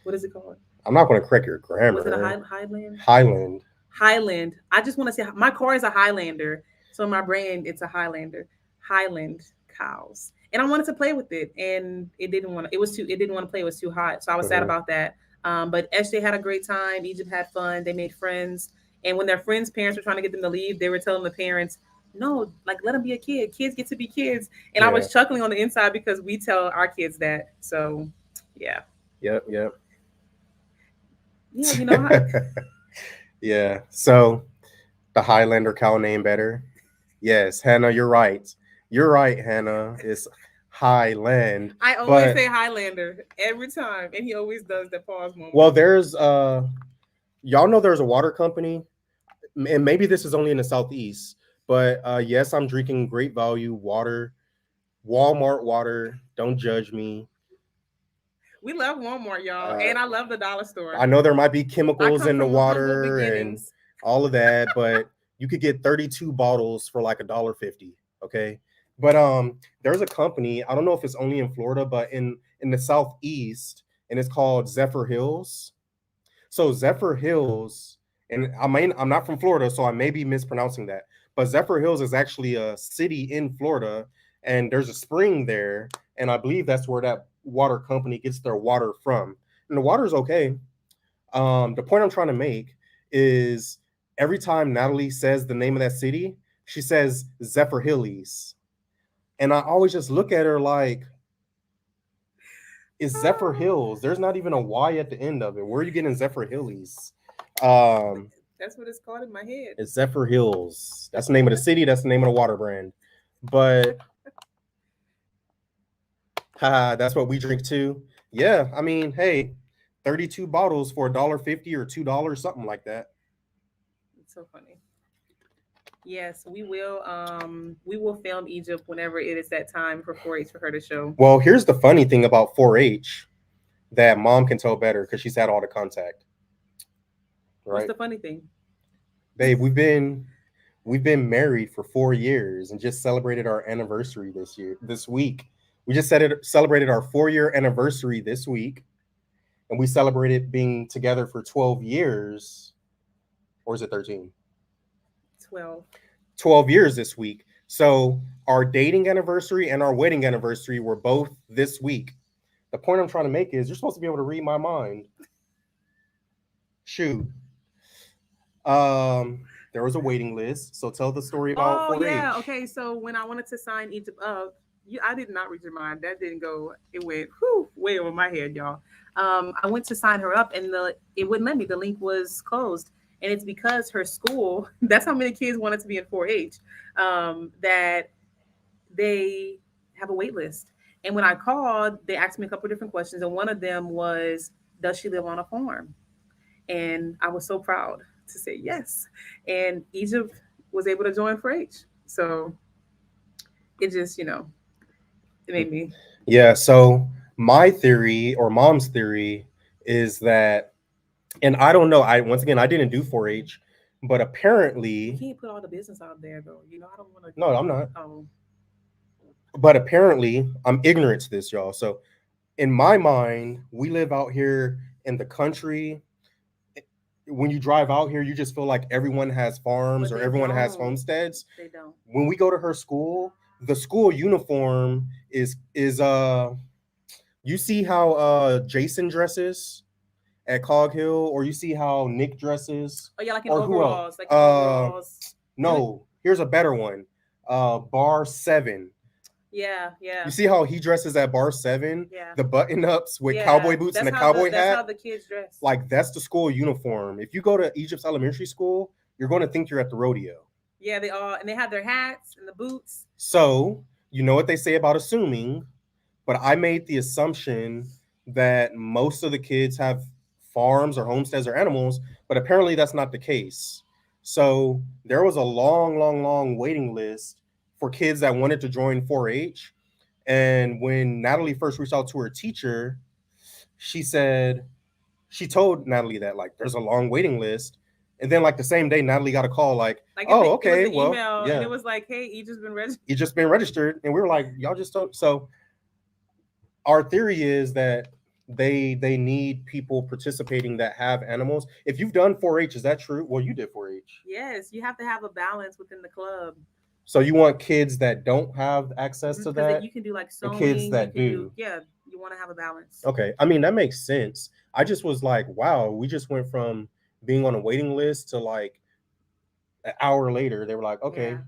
What is it called? I'm not going to correct your Was it a grammar. Highland? Highland. Highland. I just want to say my car is a Highlander, so in my brain it's a Highlander. Highland cows, and I wanted to play with it, and it didn't want to. It was too. It didn't want to play. It was too hot, so I was sad Mhm. about that. But Esther had a great time. Egypt had fun. They made friends, and when their friends' parents were trying to get them to leave, they were telling the parents, "No, like let them be a kid. Kids get to be kids." And I Yeah. was chuckling on the inside because we tell our kids that. So, yeah, Yep. Yep. yeah, you know, how, Yeah. So the Highlander cow name better. Yes, Hannah, you're right. You're right, Hannah. It's Highland. I always But say Highlander every time, and he always does that pause moment. well, there's y'all know there's a water company, and maybe this is only in the southeast, but yes, I'm drinking great value water, Walmart water. Don't judge me. We love Walmart, y'all, Uh, and I love the dollar store. I know there might be I chemicals come in the from humble water and beginnings. all of that, but you could get 32 bottles for like $1.50. Okay. But there's a company, I don't know if it's only in Florida, but in the southeast, and it's called Zephyr Hills. So Zephyr Hills, and I'm not from Florida, so I may be mispronouncing that. But Zephyr Hills is actually a city in Florida, and there's a spring there, and I believe that's where that water company gets their water from. And the water is okay. The point I'm trying to make is every time Natalie says the name of that city, she says Zephyr Hillies. And I always just look at her like, It's Zephyr Hills. There's not even a Y at the end of it. Where are you getting Zephyr Hillies? Um, That's what it's called in my head. it's Zephyr Hills. That's the name of the city. That's the name of the water brand. But haha, that's what we drink too. Yeah, I mean, hey, 32 bottles for $1.50 or $2, something like that. It's so funny. Yes, we will film Egypt whenever it is that time for 4-H for her to show. Well, here's the funny thing about 4-H that mom can tell better because she's had all the contact. What's Right, the funny thing? babe, we've been married for 4 years and just celebrated our anniversary this week. We just celebrated our 4-year anniversary this week, and we celebrated being together for 12 years, or is it 13? 12. 12 years this week. So our dating anniversary and our wedding anniversary were both this week. The point I'm trying to make is you're supposed to be able to read my mind. Shoot. There was a waiting list. So tell the story about Oh 4-H. yeah. Okay. So when I wanted to sign Egypt up, I did not read your mind. That didn't go. It went way over my head, y'all. I went to sign her up, and it wouldn't let me. The link was closed, and it's because her school. That's how many kids wanted to be in 4-H. That they have a wait list. And when I called, they asked me a couple of different questions, and one of them was, "Does she live on a farm?" And I was so proud to say yes. And Egypt was able to join 4-H. So it just, it made me. Yeah. So my theory or mom's theory is that, and I don't know. Once again, I didn't do 4-H, but You apparently, can't put all the business out there, though. I don't want to. no, I'm not. Oh, But apparently, I'm ignorant to this, y'all. So in my mind, we live out here in the country. When you drive out here, you just feel like everyone has farms but or they everyone has don't. homesteads. They don't. When we go to her school, the school uniform is you see how Jason dresses at Cog Hill, or you see how Nick dresses, Oh, yeah, like in or who else? overalls. Like in overalls. No, here's a better one. Bar 7. Yeah, yeah. You see how he dresses at bar 7? Yeah. The button ups with Yeah, cowboy boots and a cowboy That's how hat. the kids dress. Like that's the school uniform. If you go to Egypt's elementary school, you're going to think you're at the rodeo. Yeah, they have their hats and the boots. So you know what they say about assuming, but I made the assumption that most of the kids have farms or homesteads or animals, but apparently that's not the case. So there was a long, long, long waiting list for kids that wanted to join 4-H. And when Natalie first reached out to her teacher, she said, she told Natalie that like there's a long waiting list. And then like the same day, Natalie got a call like, oh, okay, it was the well, email, yeah, and it was like, hey, you just been registered. you just been registered. And we were like, y'all just don't. So our theory is that they need people participating that have animals. If you've done 4-H, is that true? Well, you did 4-H. Yes, you have to have a balance within the club. So you want kids that don't have access to Because that, you can do like and sewing. kids that do. Yeah, you want to have a balance. Okay, I mean that makes sense. I just was like, wow, we just went from being on a waiting list to like an hour later, they were like, okay, Yeah.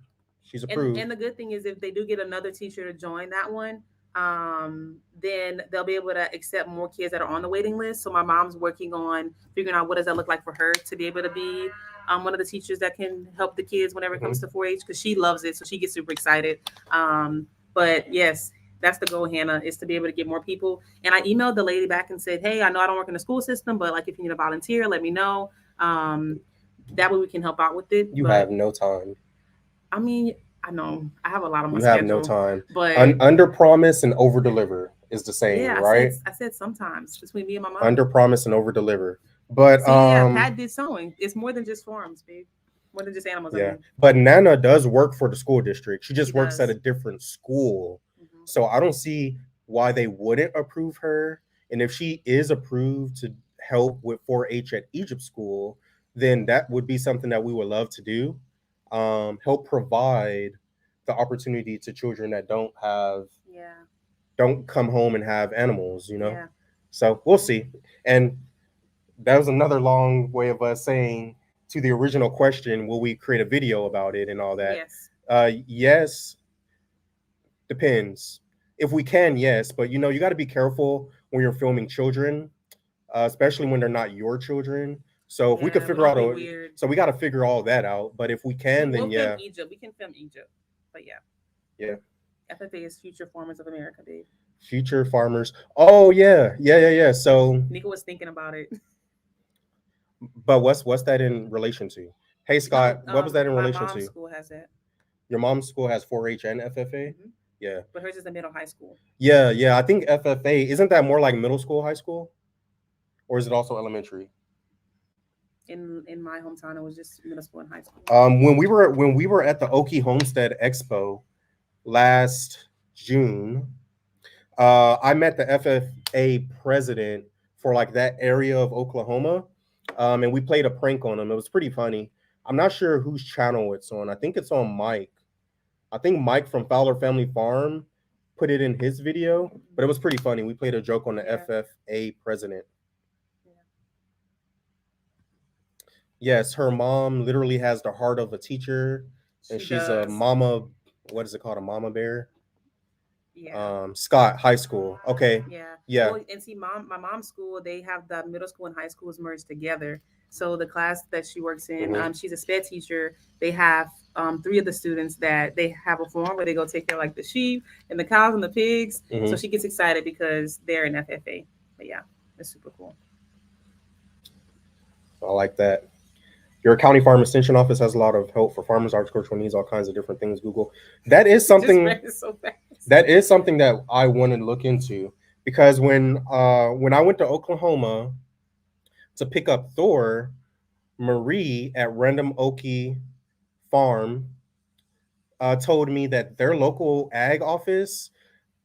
she's approved. And the good thing is if they do get another teacher to join that one, then they'll be able to accept more kids that are on the waiting list. So my mom's working on figuring out what does that look like for her to be able to be one of the teachers that can help the kids whenever it comes to 4-H, because she loves it, so she gets super excited. But yes, that's the goal, Hannah, is to be able to get more people. And I emailed the lady back and said, hey, I know I don't work in the school system, but like if you need a volunteer, let me know. That way we can help out with it. You have no time. I mean, I know I have a lot on my You schedule. have no time. But under promise and over deliver is the saying, yeah, right? I said sometimes between me and my mom. Under promise and over deliver. But see, yeah, Pat did sewing. It's more than just farms, babe. More than just animals. Yeah, but Nana does work for the school district. She just works at a different school. Mm-hmm. So I don't see why they wouldn't approve her. And if she is approved to help with 4-H at Egypt school, then that would be something that we would love to do. Help provide the opportunity to children that don't come home and have animals, Yeah. So we'll see. And that was another long way of us saying to the original question, will we create a video about it and all that? Yes. Yes. Depends. If we can, yes, but you got to be careful when you're filming children, especially when they're not your children. So if we could Yeah, we figure don't out want to be a, weird. so we got to figure all that out. But if we can, We'll then film yeah, Egypt. We can film Egypt. But yeah, yeah. FFA is Future Farmers of America, babe. Future farmers. Oh yeah, yeah, yeah, yeah. So, Nico was thinking about it. but what's that in relation to? Hey No, Scott, what was that in my relation mom's to? school has that. Your mom's school has 4-H and FFA. Hmm. Yeah, But hers is the middle high school. yeah, yeah. I think FFA isn't that more like middle school, high school, or is it also elementary? In my hometown, it was just middle school and high school. When we were at the Okie Homestead Expo last June, I met the FFA president for like that area of Oklahoma, and we played a prank on him. It was pretty funny. I'm not sure whose channel it's on. I think it's on Mike. I think Mike from Fowler Family Farm put it in his video, but it was pretty funny. We played a joke on the Yeah. FFA president. Yeah. Yes, her mom literally has the heart of a teacher, and She she's a does. mama. What is it called? A mama bear. Yeah. Scott High School. Okay. Yeah. Yeah. Well, and see, my mom's school, they have the middle school and high schools merged together. So the class that she works in, Mhm. she's a sped teacher. They have three of the students that they have a farm where they go take care of like the sheep and the cows and the pigs. So Mhm. she gets excited because they're in FFA. But yeah, it's super cool. I like that. Your county farm extension office has a lot of help for farmers, agricultural needs, all kinds of different things. Google. That is You just something. read it so fast. That is something that I wanted to look into because when I went to Oklahoma to pick up Thor, Marie at Random Okie Farm told me that their local ag office,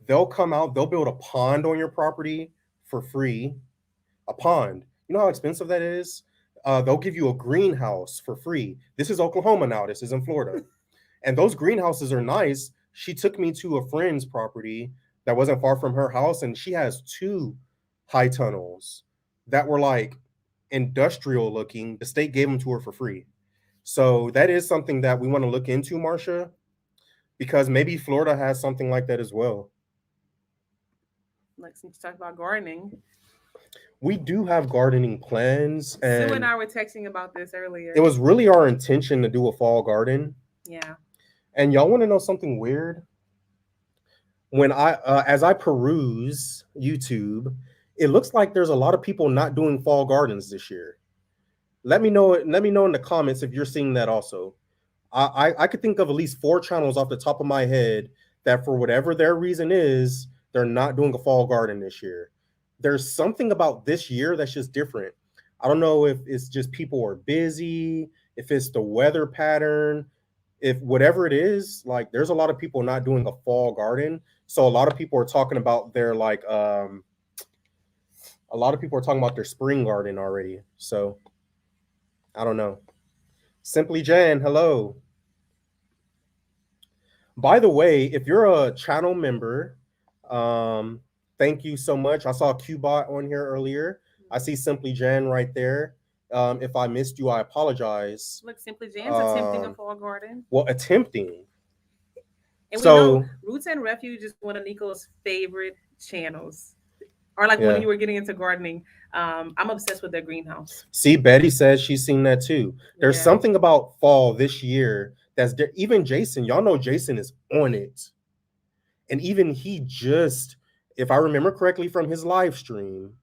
they'll come out, they'll build a pond on your property for free. A pond. You know how expensive that is? They'll give you a greenhouse for free. This is Oklahoma now. This is in Florida. And those greenhouses are nice. She took me to a friend's property that wasn't far from her house, and she has two high tunnels that were like industrial looking. The state gave them to her for free. So that is something that we want to look into, Marcia, because maybe Florida has something like that as well. Like since you talked about gardening, We do have gardening plans, Sue and and I were texting about this earlier. it was really our intention to do a fall garden. Yeah. And y'all want to know something weird? When as I peruse YouTube, it looks like there's a lot of people not doing fall gardens this year. Let me know. Let me know in the comments if you're seeing that also. I could think of at least 4 channels off the top of my head that for whatever their reason is, they're not doing a fall garden this year. There's something about this year that's just different. I don't know if it's just people are busy, if it's the weather pattern, if whatever it is, like there's a lot of people not doing a fall garden. So a lot of people are talking about their a lot of people are talking about their spring garden already. So I don't know. Simply Jan, hello. By the way, if you're a channel member, um, thank you so much. I saw Qbot on here earlier. I see Simply Jan right there. If I missed you, I apologize. Look, Simply Jan's attempting a fall garden. Well, attempting. And we So know Roots and Refuge is one of Nico's favorite channels. Or like yeah. when you were getting into gardening, I'm obsessed with their greenhouse. See, Betty says she's seen that too. There's Yeah. something about fall this year that's even Jason. Y'all know Jason is on it, and even he just, if I remember correctly from his live stream,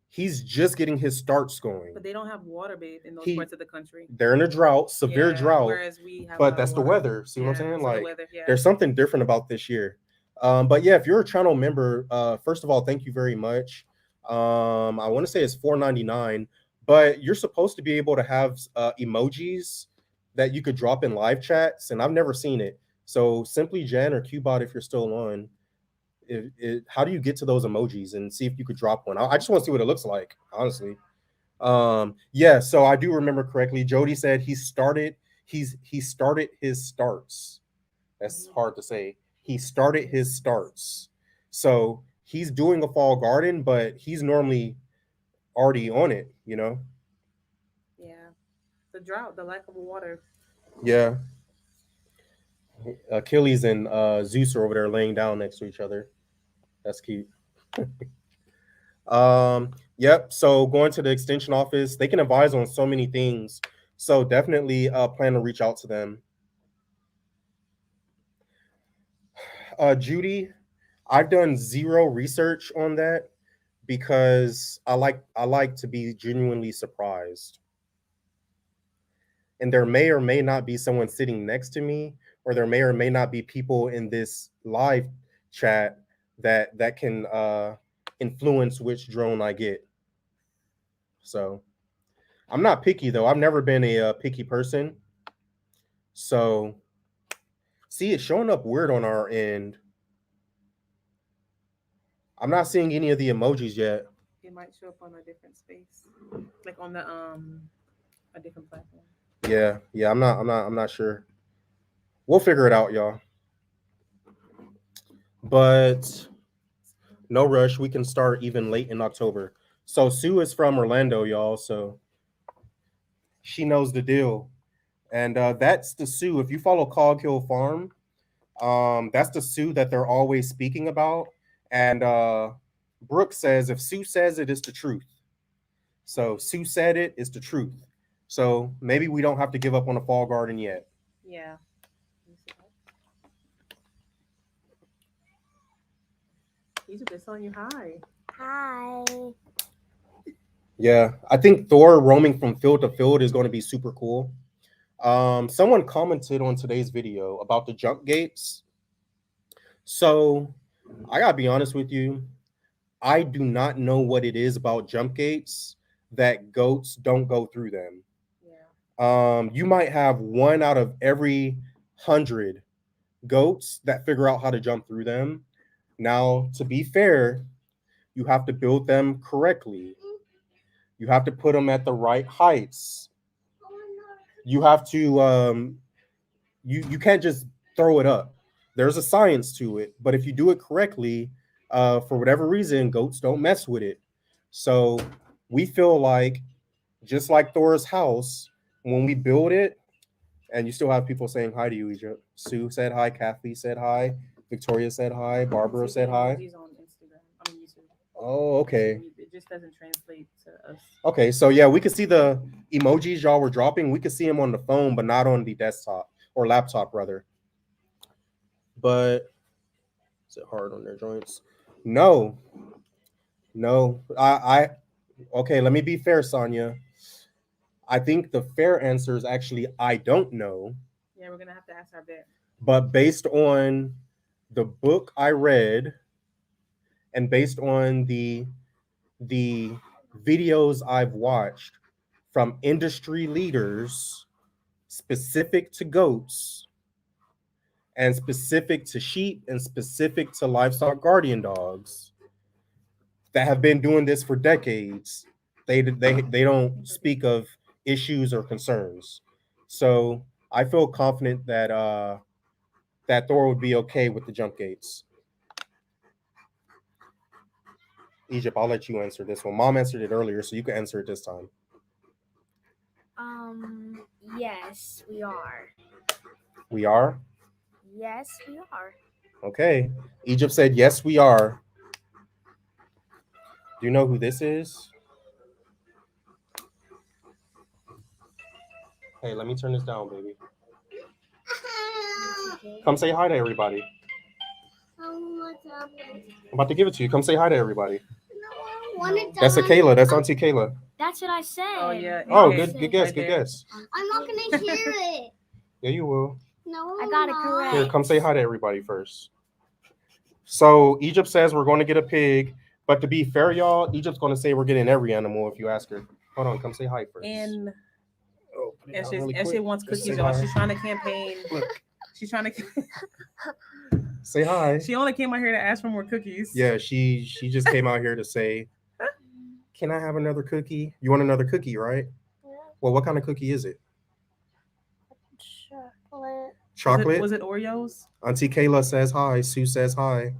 he's just getting his starts going. But they don't have water, babe, in those parts of the country. They're in a drought, severe drought. Whereas we have. But that's the weather. See what I'm saying? Like, there's something different about this year. But yeah, if you're a channel member, first of all, thank you very much. I want to say it's $4.99, but you're supposed to be able to have emojis that you could drop in live chats, and I've never seen it. So simply Jan or Qbot, if you're still on, how do you get to those emojis and see if you could drop one? I just want to see what it looks like, honestly. Yeah, so I do remember correctly. Jody said he started his starts. That's hard to say. He started his starts. So he's doing a fall garden, but he's normally already on it, you know? Yeah. The drought, the lack of water. Yeah. Achilles and Zeus are over there laying down next to each other. That's cute. Yep. So going to the extension office, they can advise on so many things. So definitely plan to reach out to them. Judy, I've done zero research on that because I like to be genuinely surprised. And there may or may not be someone sitting next to me, or there may or may not be people in this live chat that can influence which drone I get. So I'm not picky though. I've never been a picky person. So see, it's showing up weird on our end. I'm not seeing any of the emojis yet. It might show up on a different space, like on the a different platform. Yeah. I'm not sure. We'll figure it out, y'all. But no rush. We can start even late in October. So Sue is from Orlando, y'all. So she knows the deal. And that's the Sue. If you follow Cog Hill Farm, that's the Sue that they're always speaking about. And Brooke says, if Sue says it, it's the truth. So Sue said it, it's the truth. So maybe we don't have to give up on the fall garden yet. Yeah. He's just telling you hi. Hi. Yeah, I think Thor roaming from field to field is going to be super cool. Someone commented on today's video about the jump gates. So I gotta be honest with you. I do not know what it is about jump gates that goats don't go through them. Yeah. You might have one out of every 100 goats that figure out how to jump through them. Now, to be fair, you have to build them correctly. You have to put them at the right heights. You have to you can't just throw it up. There's a science to it, but if you do it correctly, for whatever reason, goats don't mess with it. So we feel like, just like Thor's house, when we build it, and you still have people saying hi to you, Egypt. Sue said hi, Kathy said hi, Victoria said hi, Barbara said hi. Emojis on Instagram. I mean YouTube. Oh, okay. It just doesn't translate to us. Okay, so yeah, we can see the emojis y'all were dropping. We can see them on the phone, but not on the desktop or laptop, rather. But is it hard on their joints? No, no. Okay. Let me be fair, Sonia. I think the fair answer is actually I don't know. Yeah, we're gonna have to ask our vet. But based on the book I read, and based on the videos I've watched from industry leaders specific to goats and specific to sheep and specific to livestock guardian dogs that have been doing this for decades, they don't speak of issues or concerns. So I feel confident that that Thor would be okay with the jump gates. Egypt, I'll let you answer this one. Mom answered it earlier, so you can answer it this time. Yes, we are. We are? Yes, we are. Okay. Egypt said, yes, we are. Do you know who this is? Hey, let me turn this down, baby. Come say hi to everybody. I'm about to give it to you. Come say hi to everybody. That's Kayla. That's Auntie Kayla. That's what I said. Oh yeah. Oh, Okay. good guess. Right Good there. guess. I'm not gonna hear it. Yeah, you will. No, I got it I'm correct. not. Here, come say hi to everybody first. So Egypt says we're going to get a pig, but to be fair, y'all, Egypt's going to say we're getting every animal if you ask her. Hold on, come say hi first. And put it down she really quick. wants Just cookies, say y'all. hi. She's trying to campaign. Look, She's trying to. say hi. She only came out here to ask for more cookies. Yeah, she just came out here to say, can I have another cookie? You want another cookie, right? Yeah. Well, what kind of cookie is it? Chocolate. Chocolate? Was it Oreos? Auntie Kayla says hi. Sue says hi.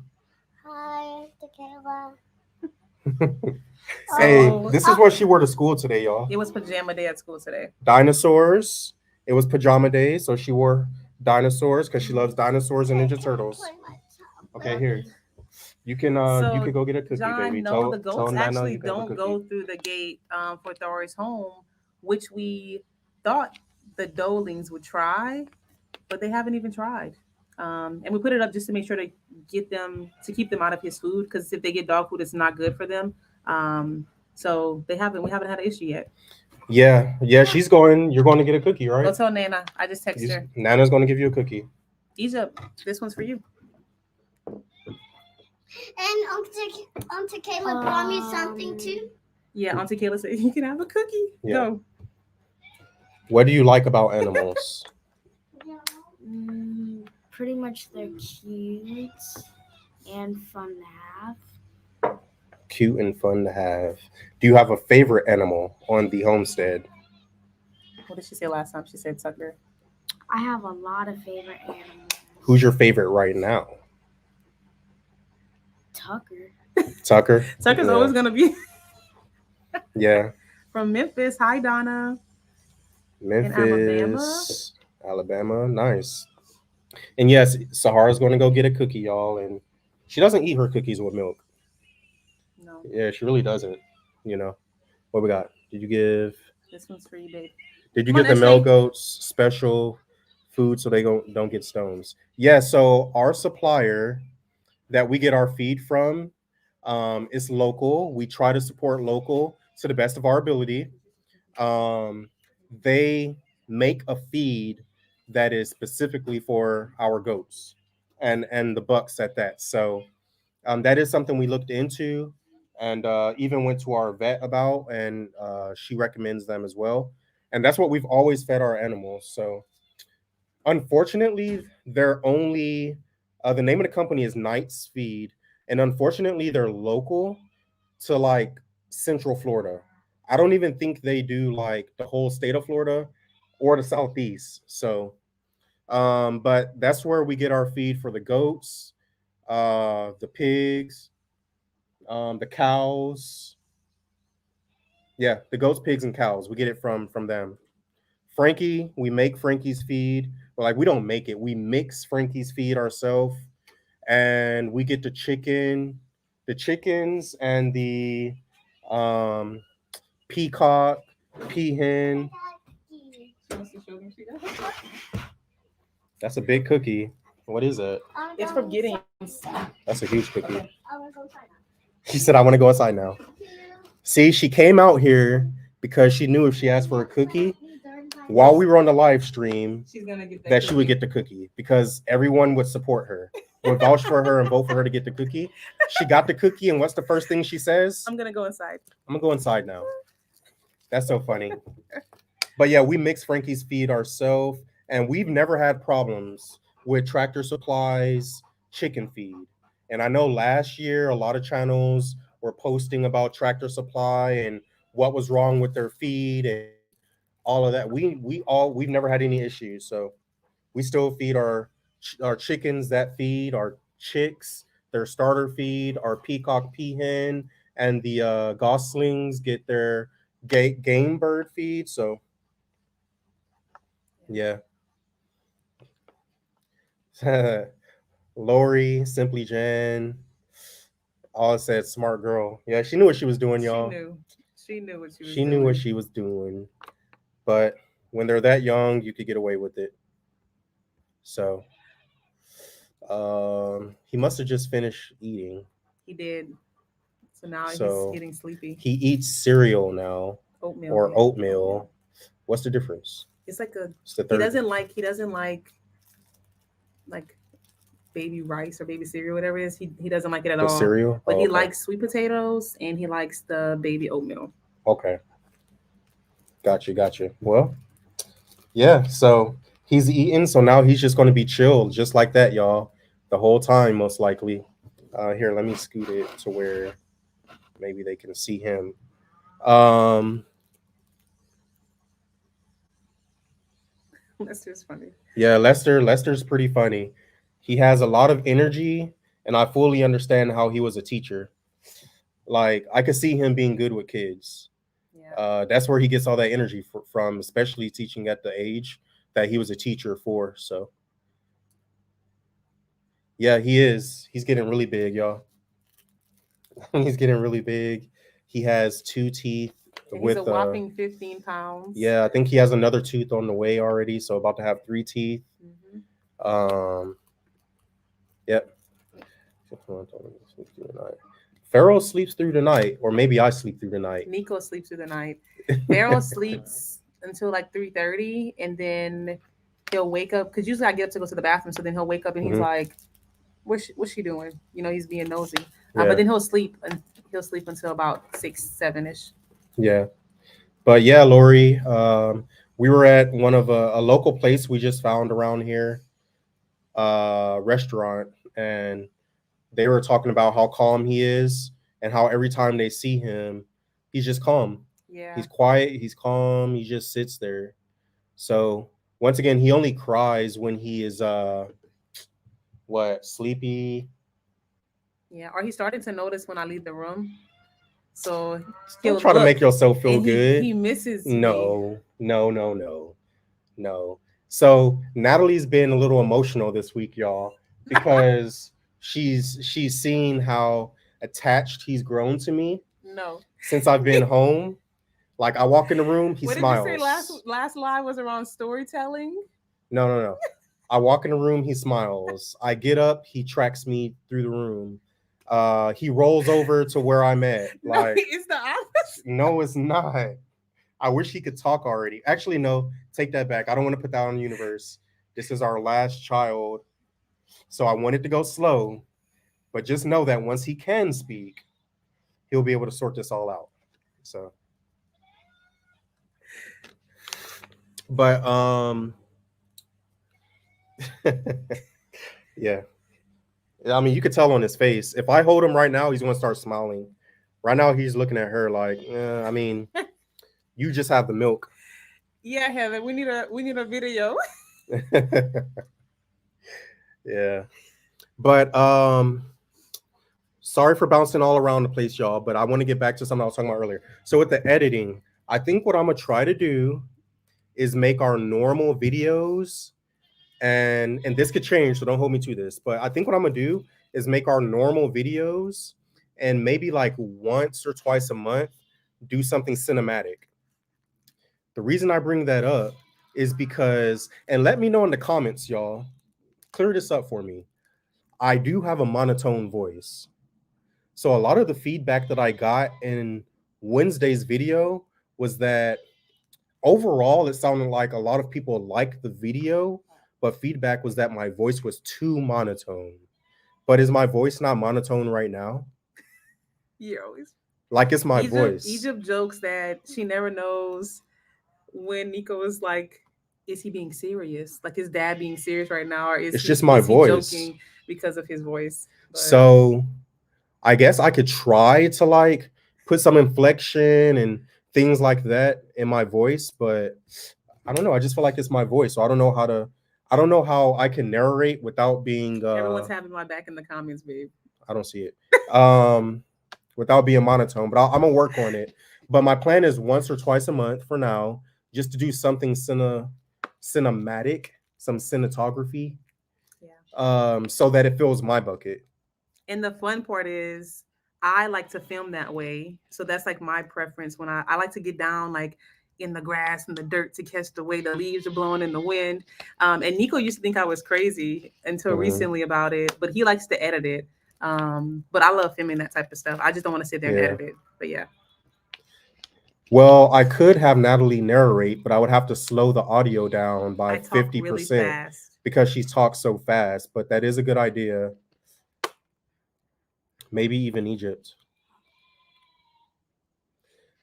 Hi, Tequila. Hey, So- this is what she wore to school today, y'all. It was pajama day at school today. Dinosaurs. It was pajama day, so she wore dinosaurs because she loves dinosaurs and Ninja Turtles. Okay, here. You can So, could go get a cookie, John, baby. no, the Tell goats Nana actually you can have a don't cookie. go through the gate for Thor's home, which we thought the Dolings would try, but they haven't even tried. And we put it up just to make sure to keep them out of his food, because if they get dog food, it's not good for them. So we haven't had an issue yet. Yeah, she's going. You're going to get a cookie, right? Go tell Nana. I just texted her. Nana's going to give you a cookie. Egypt, this one's for you. And Auntie Kayla brought me something too. Yeah, Auntie Kayla said you can have a cookie. Yeah. Go. What do you like about animals? Pretty much they're cute and fun to have. Cute and fun to have. Do you have a favorite animal on the homestead? What did she say last time? She said Tucker. I have a lot of favorite animals. Who's your favorite right now? Tucker. Tucker? Tucker's Yeah. always going to be Yeah. from Memphis. Hi, Donna. Memphis, Alabama. Nice. And yes, Sahara's going to go get a cookie, y'all. And she doesn't eat her cookies with milk. No, Yeah, she really doesn't. You know. What we got? Did you give... this one's for you, babe. Did you Come give on, the male Ashley. goats special food so they don't get stones? Yeah, so our supplier that we get our feed from is local. We try to support local to the best of our ability. They make a feed that is specifically for our goats and the bucks at that. So that is something we looked into and even went to our vet about, and she recommends them as well. And that's what we've always fed our animals. So unfortunately, they're only the name of the company is Knight's Feed, and unfortunately, they're local to like Central Florida. I don't even think they do like the whole state of Florida or the Southeast. So, but that's where we get our feed for the goats, the pigs, the cows. Yeah, the goats, pigs, and cows. We get it from them. Frankie, we make Frankie's feed. But like we don't make it. We mix Frankie's feed ourselves, and we get the chickens, and the peacock, peahen. That's a big cookie. What is it? It's from Giddings. That's a huge cookie. I want to go inside now. She said, "I want to go outside now." See, she came out here because she knew if she asked for a cookie while we were on the live stream, She's gonna get that she would get the cookie because everyone would support her, would vouch for her and vote for her to get the cookie. She got the cookie, and what's the first thing she says? I'm gonna go inside. I'm gonna go inside now. That's so funny. But yeah, we mix Frankie's feed ourselves, and we've never had problems with Tractor Supply's chicken feed. And I know last year a lot of channels were posting about Tractor Supply and what was wrong with their feed and all of that. We've never had any issues. So we still feed our chickens that feed, our chicks, their starter feed, our peacock peahen, and the goslings get their game bird feed. So yeah. Lori, Simply Jen, all said smart girl. Yeah, she knew what she was doing, y'all. She knew what she was She doing. knew what she was doing. But when they're that young, you could get away with it. So he must have just finished eating. He did. So now So he's getting sleepy. he eats cereal now Oatmeal. or yeah. oatmeal. What's the difference? It's like a It's the he third. doesn't like baby rice or baby cereal, whatever it is. He doesn't like it at The all. cereal? But Oh, he okay. likes sweet potatoes and he likes the baby oatmeal. Okay. Gotcha. Well, yeah, so he's eating, so now he's just going to be chilled just like that, y'all, the whole time, most likely. Here, let me scoot it to where maybe they can see him. Lester's funny. Yeah, Lester's pretty funny. He has a lot of energy, and I fully understand how he was a teacher. Like, I could see him being good with kids. Yeah. That's where he gets all that energy from, especially teaching at the age that he was a teacher for. So, yeah, he is. He's getting really big, y'all. He's getting really big. He has 2 teeth And with he's a whopping 15 pounds. yeah, I think he has another tooth on the way already, so about to have 3 teeth. Mhm. Yep. Pharaoh sleeps through the night, or maybe I sleep through the night. Nico sleeps through the night. Pharaoh sleeps until like 3:30, and then he'll wake up because usually I get up to go to the bathroom. So then he'll wake up and he's Mhm. like, what's she doing?" He's being nosy. Yeah. But then he'll sleep until about 6, 7ish. Yeah. But yeah, Lori, we were at one of a local place we just found around here, restaurant, and they were talking about how calm he is and how every time they see him, he's just calm. Yeah. He's quiet, he's calm, he just sits there. So once again, he only cries when he is sleepy. Yeah. Or he's starting to notice when I leave the room. So Don't try to make yourself feel and good. He misses me. No. So Natalie's been a little emotional this week, y'all, because she's seen how attached he's grown to me No. since I've been home. Like I walk in the room, he What smiles. did you say last live was around storytelling? No. I walk in the room, he smiles. I get up, he tracks me through the room. He rolls over to where I'm at. Like It's the opposite. no, it's not. I wish he could talk already. Actually, no, take that back. I don't want to put that on the universe. This is our last child. So I wanted to go slow, but just know that once he can speak, he'll be able to sort this all out. So but yeah. I mean, you could tell on his face. If I hold him right now, he's going to start smiling. Right now, he's looking at her like, I mean, you just have the milk. Yeah, Heather, we need a video. Yeah. But sorry for bouncing all around the place, y'all, but I want to get back to something I was talking about earlier. So with the editing, I think what I'm going to try to do is make our normal videos, and this could change, so don't hold me to this, but I think what I'm going to do is make our normal videos and maybe like once or twice a month do something cinematic. The reason I bring that up is because, and let me know in the comments, y'all, clear this up for me. I do have a monotone voice. So a lot of the feedback that I got in Wednesday's video was that overall it sounded like a lot of people liked the video, but feedback was that my voice was too monotone. But is my voice not monotone right now? You're always Like it's my Egypt, voice. Egypt jokes that she never knows when Nico is like, is he being serious? Like his dad being serious right now, or It's just my voice. He joking because of his voice? But So I guess I could try to like put some inflection and things like that in my voice, but I don't know. I just feel like it's my voice, so I don't know how I can narrate without being everyone's having my back in the comments, babe. I don't see it. Without being monotone, but I'm gonna work on it. But my plan is once or twice a month for now, just to do something cinematic, some cinematography. Yeah. So that it fills my bucket. And the fun part is I like to film that way. So that's like my preference when I like to get down like in the grass and the dirt to catch the way the leaves are blowing in the wind. And Nico used to think I was crazy until recently about it, but he likes to edit it. But I love filming that type of stuff. I just don't want to sit there and edit it. But yeah. Well, I could have Natalie narrate, but I would have to slow the audio down by 50% really because she talks so fast. But that is a good idea. Maybe even Egypt.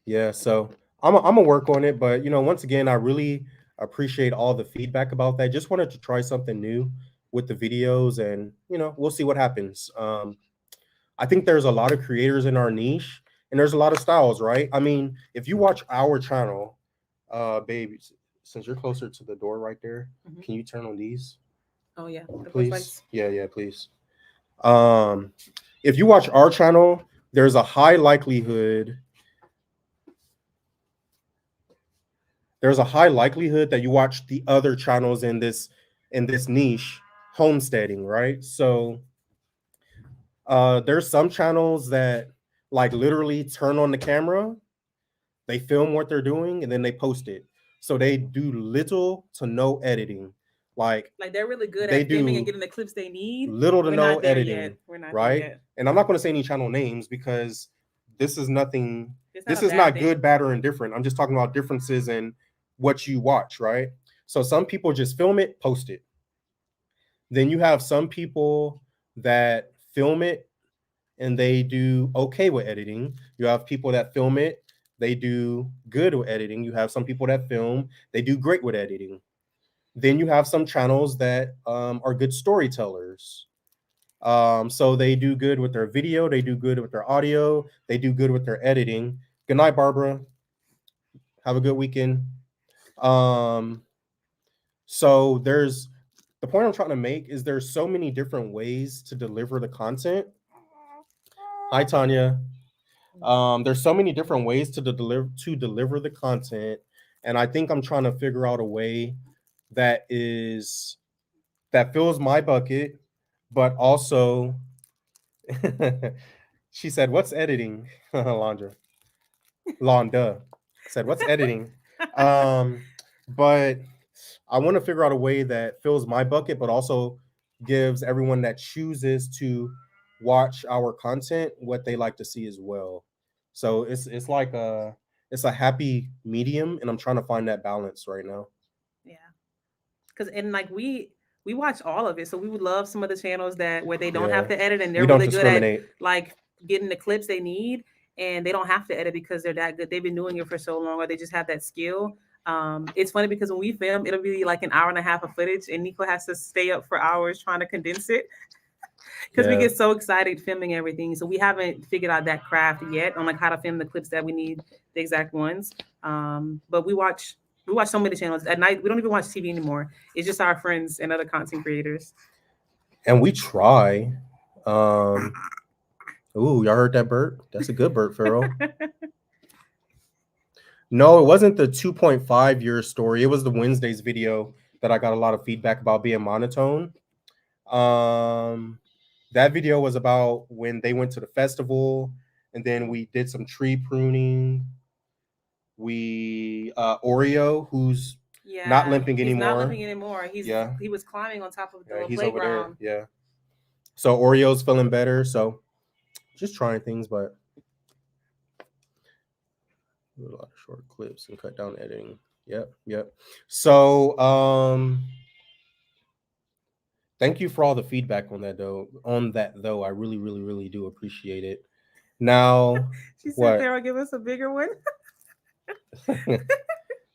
Yeah, so I'm gonna work on it. But once again, I really appreciate all the feedback about that. Just wanted to try something new with the videos, and we'll see what happens. I think there's a lot of creators in our niche, and there's a lot of styles, right? I mean, if you watch our channel, baby, since you're closer to the door right there, can you turn on these? Oh yeah, please. Yeah, please. If you watch our channel, there's a high likelihood that you watch the other channels in this niche, homesteading, right? So there's some channels that like literally turn on the camera, they film what they're doing, and then they post it. So they do little to no editing. Like they're really good they at filming and do getting the clips they need. little to We're no not there editing, yet. We're not there right? yet. And I'm not going to say any channel names because this is nothing. It's This a is bad not thing. good, bad, or indifferent. I'm just talking about differences in what you watch, right? So some people just film it, post it. Then you have some people that film it and they do okay with editing. You have people that film it, they do good with editing. You have some people that film, they do great with editing. Then you have some channels that are good storytellers. So they do good with their video, they do good with their audio, they do good with their editing. Good night, Barbara. Have a good weekend. So there's the point I'm trying to make is there's so many different ways to deliver the content. Hi, Tanya. There's so many different ways to deliver the content, and I think I'm trying to figure out a way that fills my bucket, but also she said, "What's editing?" Londa said, "What's editing?" But I want to figure out a way that fills my bucket, but also gives everyone that chooses to watch our content what they like to see as well. So it's like it's a happy medium, and I'm trying to find that balance right now. Yeah, because like we watch all of it, so we would love some of the channels where they don't have to edit and they're We don't really good at discriminate. like getting the clips they need, and they don't have to edit because they're that good. They've been doing it for so long, or they just have that skill. It's funny because when we film, it'll be like an hour and a half of footage, and Nico has to stay up for hours trying to condense it because we Yeah. get so excited filming everything. So we haven't figured out that craft yet on like how to film the clips that we need, the exact ones. But we watch so many channels at night. We don't even watch TV anymore. It's just our friends and other content creators. And we try. Ooh, y'all heard that bird? That's a good bird, Pharaoh. No, it wasn't the 2.5 year story. It was the Wednesday's video that I got a lot of feedback about being monotone. That video was about when they went to the festival, and then we did some tree pruning. We Oreo, who's not limping he's anymore. not limping anymore. He was climbing on top of the he's playground. over there. Yeah. So Oreo's feeling better. So just trying things, but a lot of short clips and cut down editing. Yep. So thank you for all the feedback on that though. I really, really, really do appreciate it. Now She said, what? Pharaoh, give us a bigger one.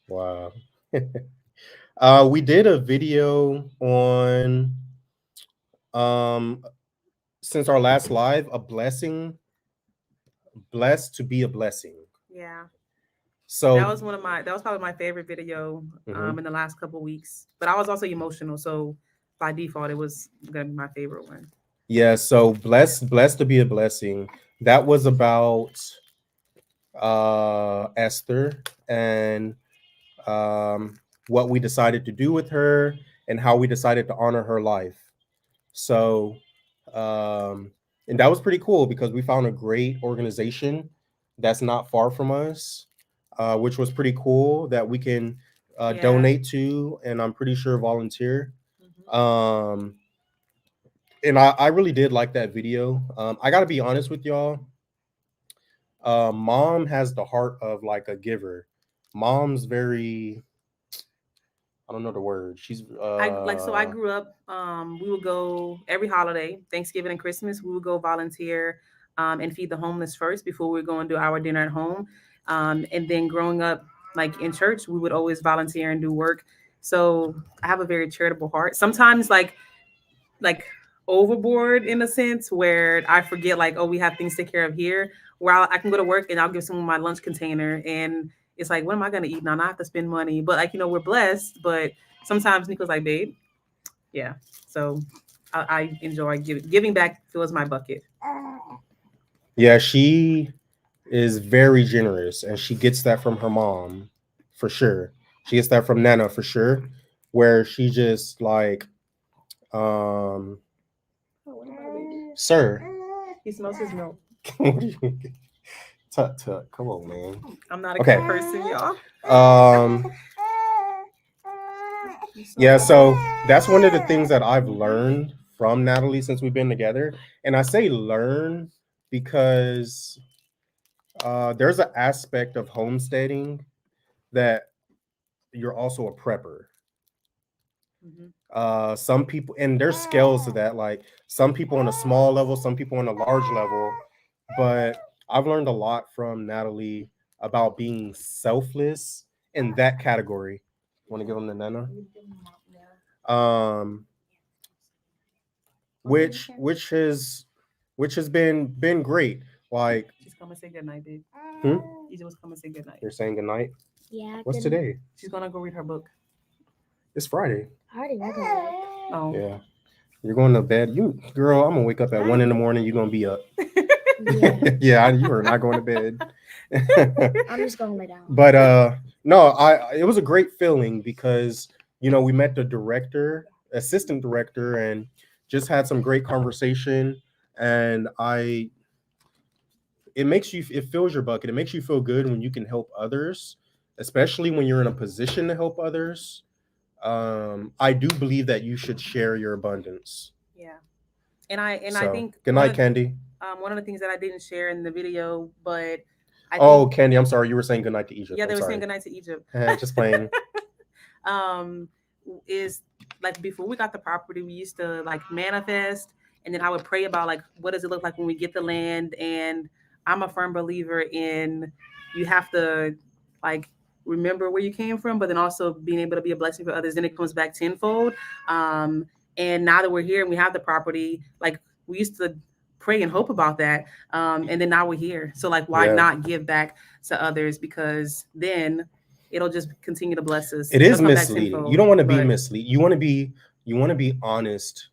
Wow. We did a video on since our last live, blessed to be a blessing. Yeah. So that was probably my favorite video in the last couple weeks. But I was also emotional, so by default it was gonna be my favorite one. Yeah, so blessed to be a blessing. That was about Esther and what we decided to do with her and how we decided to honor her life. So and that was pretty cool because we found a great organization that's not far from us, which was pretty cool that we can donate to, and I'm pretty sure volunteer. And I really did like that video. I gotta be honest with y'all. Mom has the heart of like a giver. Mom's very, I don't know the word. She's I grew up. We would go every holiday, Thanksgiving and Christmas. We would go volunteer and feed the homeless first before we would go and do our dinner at home. And then growing up, like in church, we would always volunteer and do work. So I have a very charitable heart. Sometimes like overboard in a sense where I forget like, oh, we have things to take care of here. Where I can go to work and I'll give someone my lunch container, and it's like, what am I gonna eat now? I have to spend money, but like we're blessed. But sometimes Nico's like, babe, yeah. So I enjoy giving back. Fills my bucket. Yeah, she is very generous, and she gets that from her mom, for sure. She gets that from Nana, for sure, where she just like, sir. He smells his milk. Tut. Come on, man. I'm not a Okay. good person, y'all. Yeah, so that's one of the things that I've learned from Natalie since we've been together. And I say learn because there's an aspect of homesteading that you're also a prepper. Some people, and there's scales to that, like some people on a small level, some people on a large level. But I've learned a lot from Natalie about being selfless in that category. Want to give them the Nana? Which has been great. Like, she's coming to say goodnight, babe. You just come and say goodnight. You're saying goodnight? Yeah. What's today? She's gonna go read her book. It's Friday. I already read the book. Oh. Yeah. You're going to bed. Girl, I'm gonna wake up at 1 a.m. You're gonna be up. Yeah. You are not going to bed. I'm just gonna lay down. But no, it was a great feeling because we met the assistant director, and just had some great conversation. And it fills your bucket. It makes you feel good when you can help others, especially when you're in a position to help others. I do believe that you should share your abundance. Yeah. I think good night, Candy. One of the things that I didn't share in the video, but Candy, I'm sorry, you were saying good night to Egypt. Yeah, they were saying good night to Egypt. Just playing. Is like before we got the property, we used to like manifest, and then I would pray about like what does it look like when we get the land. And I'm a firm believer in you have to like remember where you came from, but then also being able to be a blessing for others. Then it comes back tenfold. And now that we're here and we have the property, like we used to pray and hope about that. And then now we're here. So like, why not give back to others? Because then it'll just continue to bless us. It is misleading. You don't want to be mislead. You want to be honest,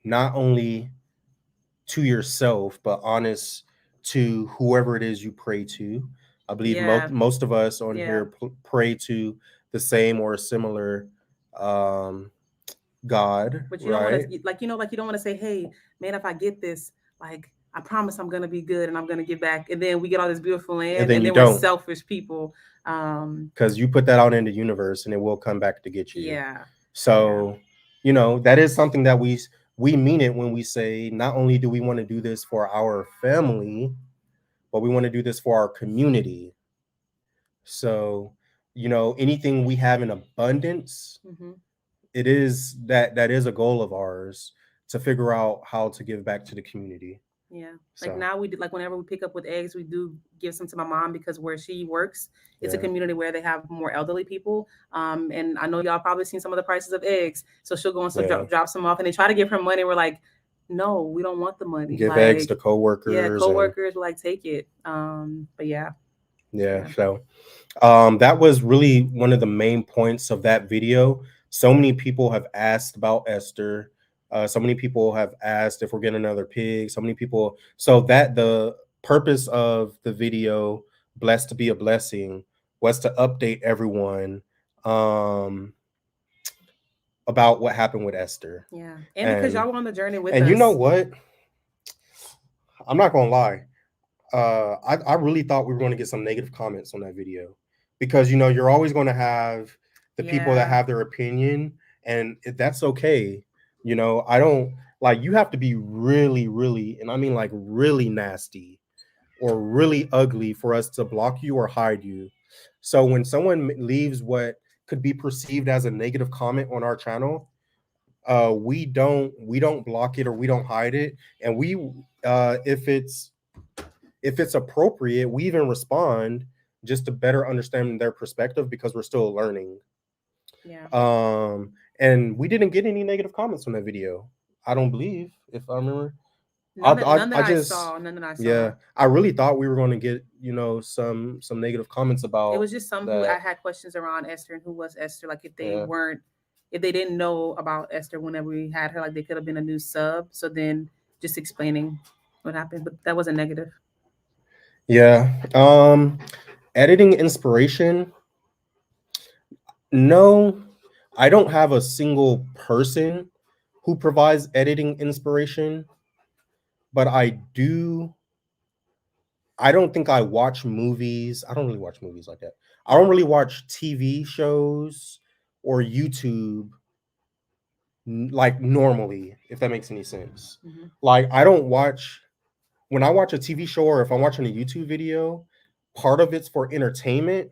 not only to yourself, but honest to whoever it is you pray to. I believe most of us on here pray to the same or a similar God. But you don't want to you don't want to say, hey, man, if I get this, like I promise I'm gonna be good and I'm gonna give back. And then we get all this beautiful land, and then we're selfish people. Because you put that out in the universe and it will come back to get you. Yeah. So, that is something that we mean it when we say not only do we want to do this for our family, but we want to do this for our community. So, anything we have in abundance, it is that is a goal of ours to figure out how to give back to the community. Yeah. Like now we do, like whenever we pick up with eggs, we do give some to my mom because where she works, it's a community where they have more elderly people. And I know y'all probably seen some of the prices of eggs. So she'll go and drop some off, and they try to give her money. We're like, no, we don't want the money. Give eggs to coworkers. Yeah, coworkers will like take it. But yeah. So that was really one of the main points of that video. So many people have asked about Esther. So many people have asked if we're getting another pig. So many people. So that the purpose of the video, Blessed to be a Blessing, was to update everyone about what happened with Esther. Yeah. And because y'all were on the journey with us. And you know what? I'm not going to lie. I really thought we were going to get some negative comments on that video because, you're always going to have the people that have their opinion, and that's okay. I don't like, you have to be really, really, and I mean like really nasty or really ugly for us to block you or hide you. So when someone leaves what could be perceived as a negative comment on our channel, we don't block it or we don't hide it. And we, if it's appropriate, we even respond just to better understand their perspective because we're still learning. Yeah. And we didn't get any negative comments on that video. I don't believe, if I remember. None that I saw. Yeah, I really thought we were going to get, some negative comments about. It was just some who I had questions around Esther and who was Esther. Like if they didn't know about Esther whenever we had her, like they could have been a new sub. So then just explaining what happened, but that wasn't negative. Yeah. Editing inspiration. No, I don't have a single person who provides editing inspiration, but I do I don't think I watch movies. I don't really watch movies like that. I don't really watch TV shows or YouTube like normally, if that makes any sense. Mhm. Like I don't watch when I watch a TV show or if I'm watching a YouTube video, part of it's for entertainment,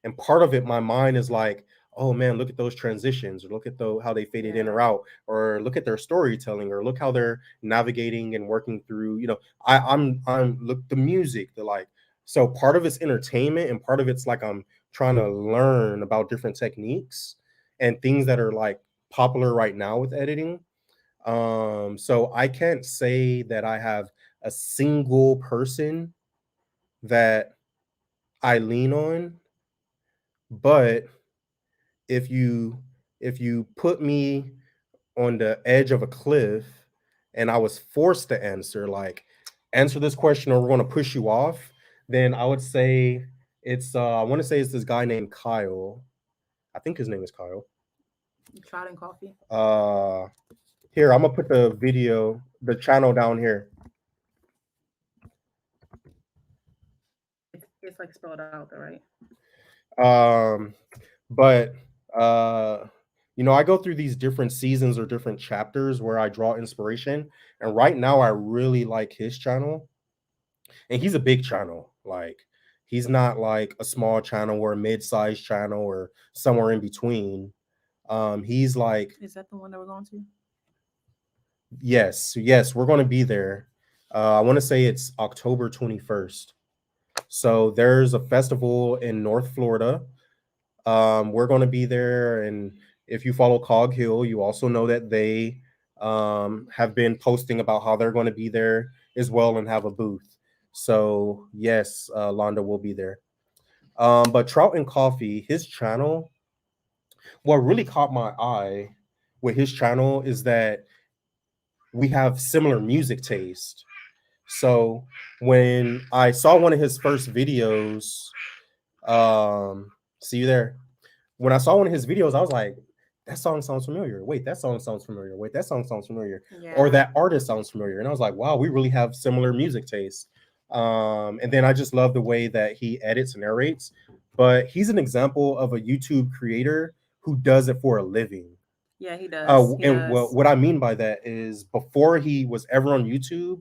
and part of it, my mind is like, oh man, look at those transitions, or look at how they faded in or Yeah. out, or look at their storytelling, or look how they're navigating and working through. I'm look the music, the like. So part of it's entertainment, and part of it's like I'm trying to learn about different techniques and things that are like popular right now with editing. So I can't say that I have a single person that I lean on, but if you put me on the edge of a cliff and I was forced to answer this question or we're going to push you off, then I would say I want to say it's this guy named Kyle. I think his name is Kyle. Trout and coffee. Here, I'm gonna put the channel down here. It's like spelled out though, right? But I go through these different seasons or different chapters where I draw inspiration, and right now I really like his channel, and he's a big channel. Like he's not like a small channel or a mid-sized channel or somewhere in between. He's like, Is that the one that we're going to? yes, we're going to be there. I want to say it's October 21st. So there's a festival in North Florida. We're going to be there, and if you follow Cog Hill, you also know that they have been posting about how they're going to be there as well and have a booth. So yes, Londa will be there. But Trout and Coffee, his channel, what really caught my eye with his channel is that we have similar music taste. So when I saw one of his first videos, see you there. When I saw one of his videos, I was like, that song sounds familiar. Wait, that song sounds familiar. Wait, that song sounds familiar. Yeah. Or that artist sounds familiar. And I was like, wow, we really have similar music tastes. And then I just love the way that he edits and narrates. But he's an example of a YouTube creator who does it for a living. Yeah, he does. What I mean by that is before he was ever on YouTube,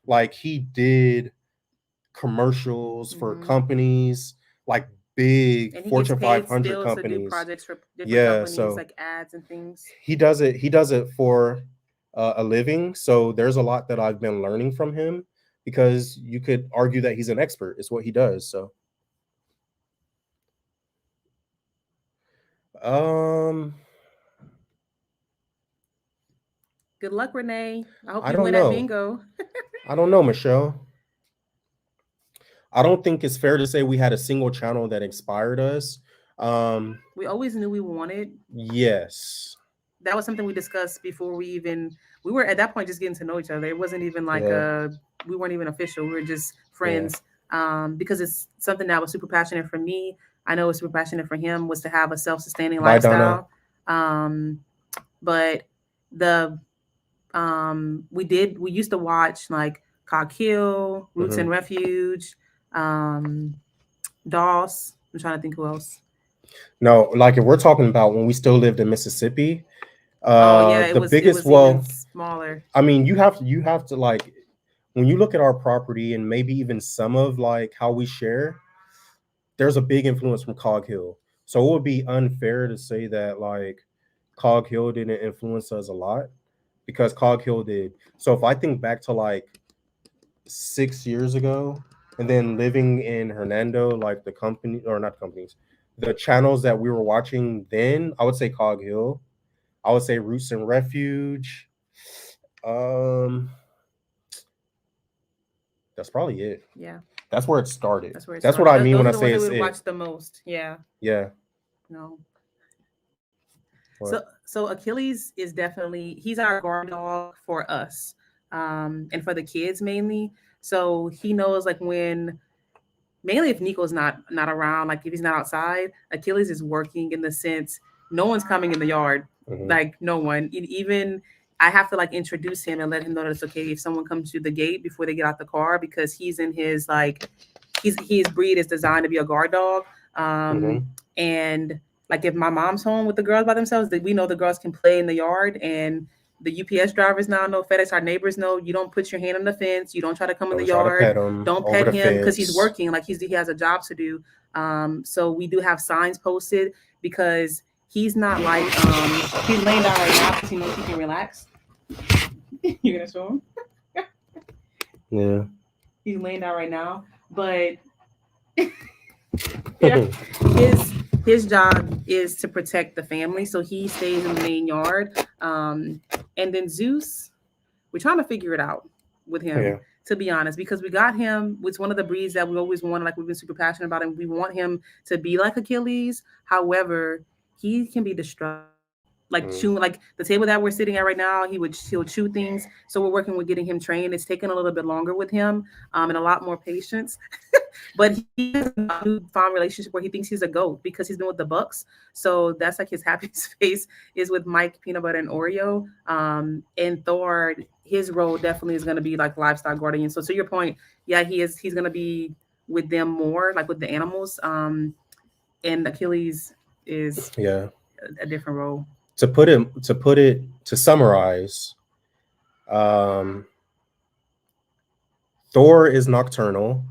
like he did commercials for companies, like big and he Fortune gets paid 500 still companies. To do projects for different companies, so like ads and things. He does it for a living. So there's a lot that I've been learning from him, because you could argue that he's an expert. It's what he does. So good luck, Renee. I hope I you don't win know. at bingo. I don't know, Michelle. I don't think it's fair to say we had a single channel that inspired us. We always knew we wanted. Yes. That was something we discussed before we were at that point just getting to know each other. It wasn't even like we weren't even official. We were just friends. Yeah. Because it's something that was super passionate for me. I know it's super passionate for him, was to have a self-sustaining lifestyle. But we used to watch like Cog Hill, Roots and Refuge, Doss. I'm trying to think who else. No, like if we're talking about when we still lived in Mississippi, it the was biggest even smaller. I mean, you have to like, when you look at our property and maybe even some of like how we share, there's a big influence from Cog Hill. So it would be unfair to say that like Cog Hill didn't influence us a lot, because Cog Hill did. So if I think back to like 6 years ago, and then living in Hernando, like the company, or not companies, the channels that we were watching then, I would say Cog Hill. I would say Roots and Refuge. That's probably it. Yeah. That's where it started. That's what I mean when I say it's it. Watch the most. Yeah. Yeah. No. What? So Achilles is definitely, he's our guard dog for us, and for the kids mainly. So he knows like when, mainly if Nico's not around, like if he's not outside, Achilles is working, in the sense no one's coming in the yard, like no one. Even I have to like introduce him and let him know that it's okay if someone comes through the gate before they get out the car, because he's in his like his breed is designed to be a guard dog. And like if my mom's home with the girls by themselves, we know the girls can play in the yard, and the UPS drivers now know, FedEx, our neighbors know, you don't put your hand on the fence, you don't try to come in the yard, don't pet him because he's working, like he has a job to do. So we do have signs posted, because he's not like he's laying down right now because he knows he can relax. You're gonna show him? Yeah. He's laying down right now, but yeah, his job is to protect the family, so he stays in the main yard. And then Zeus, we're trying to figure it out with him, to be honest, because we got him with one of the breeds that we always wanted, like we've been super passionate about, and we want him to be like Achilles. However, he can be destructive. Like chewing, like the table that we're sitting at right now, he'll chew things. So we're working with getting him trained. It's taken a little bit longer with him, and a lot more patience. But he has a newfound relationship where he thinks he's a goat because he's been with the Bucks. So that's like his happiest face is with Mike, Peanut Butter, and Oreo. And Thor, his role definitely is going to be like livestock guardian. So to your point, yeah, he's going to be with them more, like with the animals. And Achilles is a different role. To summarize, Thor is nocturnal,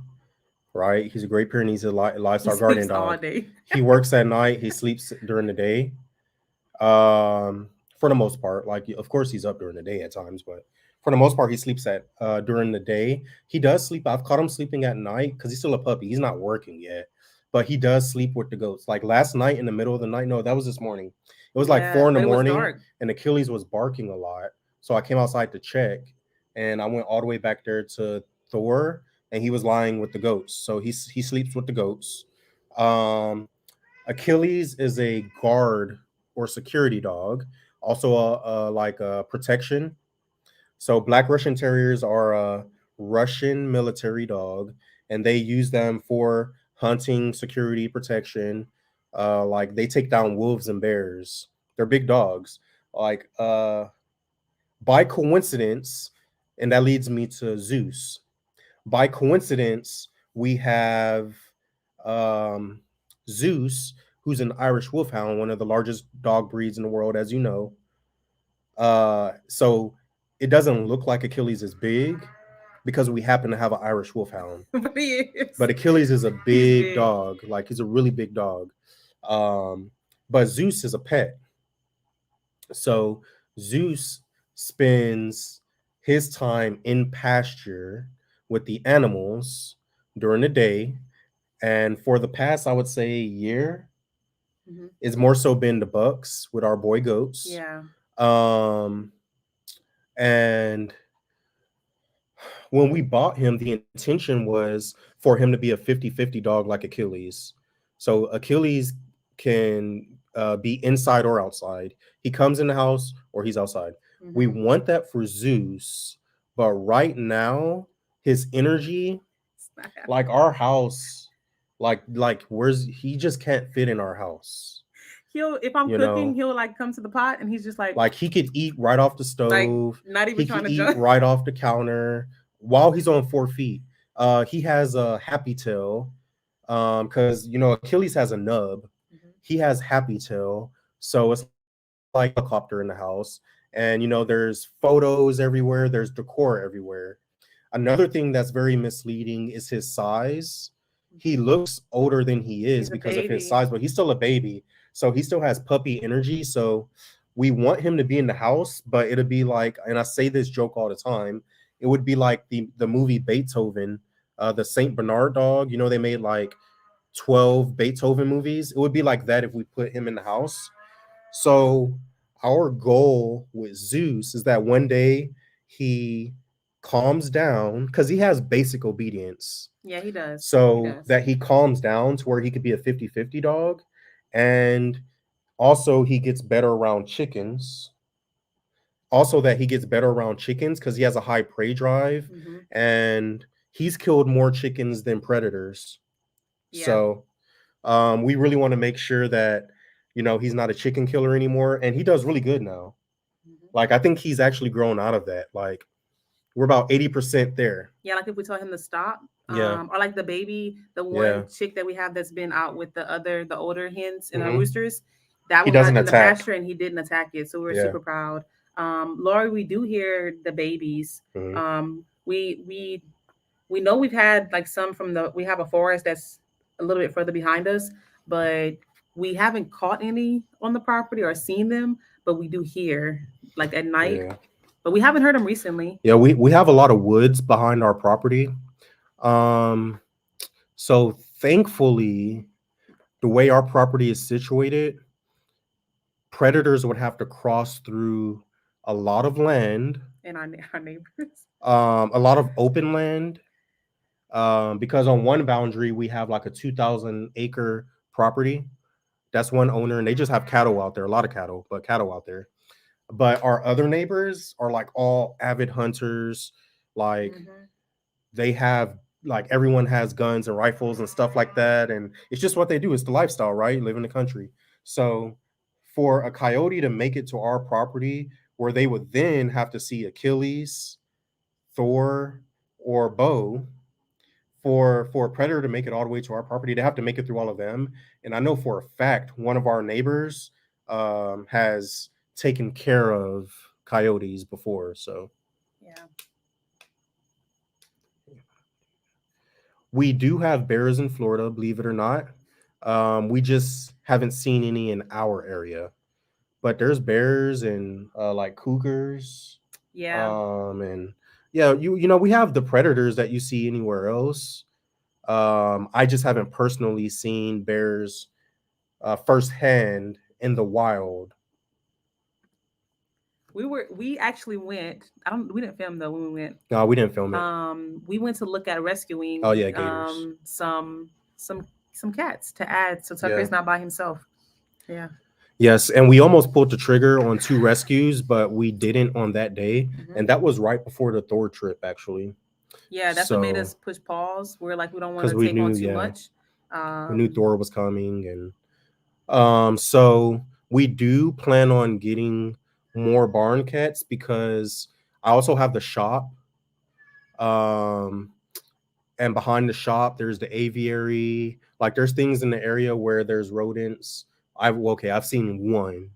right? He's a Great Pyrenees livestock guardian dog. All day. He works at night. He sleeps during the day. For the most part, like of course he's up during the day at times, but for the most part he sleeps at during the day. He does sleep. I've caught him sleeping at night because he's still a puppy. He's not working yet, but he does sleep with the goats. Like last night in the middle of the night. No, that was this morning. It was like 4 a.m, and Achilles was barking a lot. So I came outside to check, and I went all the way back there to Thor, and he was lying with the goats. So he sleeps with the goats. Achilles is a guard or security dog, also a protection. So Black Russian Terriers are a Russian military dog, and they use them for hunting, security, protection. Like they take down wolves and bears. They're big dogs. Like by coincidence, and that leads me to Zeus. By coincidence, we have Zeus, who's an Irish Wolfhound, one of the largest dog breeds in the world, as you know. So it doesn't look like Achilles is big because we happen to have an Irish Wolfhound. But Achilles is a big dog. Like he's a really big dog. But Zeus is a pet. So Zeus spends his time in pasture with the animals during the day. And for the past, I would say, year, it's more so been the Bucks with our boy goats. Yeah. And when we bought him, the intention was for him to be a 50-50 dog like Achilles. So Achilles can be inside or outside. He comes in the house or he's outside. We want that for Zeus, but right now his energy, like our house, like he just can't fit in our house. If I'm cooking, he'll like come to the pot and he's just like he could eat right off the stove, like, not even trying to eat right off the counter while he's on 4 feet. He has a happy tail, because Achilles has a nub. He has happy tail, so it's like a helicopter in the house. And there's photos everywhere, there's decor everywhere. Another thing that's very misleading is his size. He looks older than he is because of his size, but he's still a baby. So he still has puppy energy. So we want him to be in the house, but it'll be like, and I say this joke all the time, it would be like the movie Beethoven, the Saint Bernard dog. They made like 12 Beethoven movies. It would be like that if we put him in the house. So our goal with Zeus is that one day he calms down, because he has basic obedience. Yeah, he does. So that he calms down to where he could be a 50-50 dog. And also he gets better around chickens. Also that he gets better around chickens because he has a high prey drive, and he's killed more chickens than predators. Yeah. So we really want to make sure that he's not a chicken killer anymore, and he does really good now. Like I think he's actually grown out of that. Like we're about 80% there. Yeah, like if we tell him to stop. Yeah. Or like the baby, the one Yeah. chick that we have that's been out with the older hens and our Mhm. roosters. That He one got doesn't in the attack. pasture and he didn't attack it. So we're Yeah. super proud. Lori, we do hear the babies. Mhm. We know we've had like some we have a forest that's a little bit further behind us, but we haven't caught any on the property or seen them, but we do hear like at night. Yeah. But we haven't heard them recently. Yeah, we have a lot of woods behind our property. So thankfully, the way our property is situated, predators would have to cross through a lot of land, And our neighbors. a lot of open land, because on one boundary we have like a 2,000-acre property. That's one owner, and they just have cattle out there, a lot of cattle, but cattle out there. But our other neighbors are like all avid hunters. Like they have like everyone has guns and rifles and stuff like that, and it's just what they do. It's the lifestyle, right? Live in the country. So for a coyote to make it to our property, where they would then have to see Achilles, Thor, or Bo, for a predator to make it all the way to our property, they have to make it through all of them. And I know for a fact one of our neighbors has taken care of coyotes before. So Yeah. we do have bears in Florida, believe it or not. We just haven't seen any in our area, but there's bears and like cougars. Yeah. And yeah, you know we have the predators that you see anywhere else. I just haven't personally seen bears firsthand in the wild. We actually went. We didn't film though when we went. No, we didn't film it. We went to look at rescuing. Oh yeah, gators. Some cats to add, so Tucker's not by himself. Yeah. Yes, and we almost pulled the trigger on 2 rescues, but we didn't on that day, and that was right before the Thor trip, actually. Yeah, that's what made us push pause. We're like, we don't want to take on too much. We knew Thor was coming, and so we do plan on getting more barn cats because I also have the shop. And behind the shop, there's the aviary. Like there's things in the area where there's rodents. I've seen one.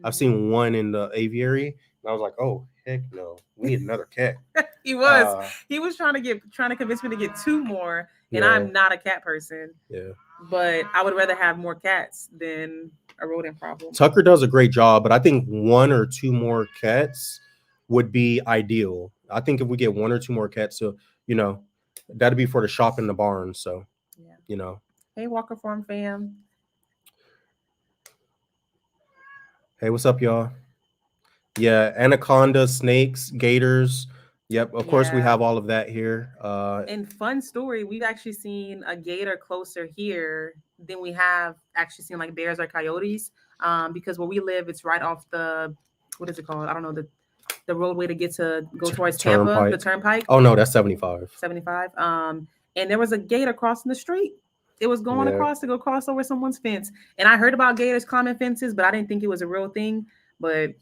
I've seen one in the aviary, and I was like, "Oh heck no, we need another cat." He was trying to convince me to get 2 more, and I'm not a cat person. Yeah, but I would rather have more cats than a rodent problem. Tucker does a great job, but I think 1 or 2 more cats would be ideal. I think if we get 1 or 2 more cats, so that'd be for the shop and the barn. So Hey, Walker Farm fam. Hey, what's up, y'all? Yeah, anaconda, snakes, gators. Yep, of course we have all of that here. And fun story, we've actually seen a gator closer here than we have actually seen like bears or coyotes. Because where we live, it's right off the, what is it called? I don't know, the roadway to go towards Tampa, the turnpike. Oh no, that's 75. 75. And there was a gator crossing the street. It was going across to go cross over someone's fence. And I heard about gators climbing fences, but I didn't think it was a real thing. But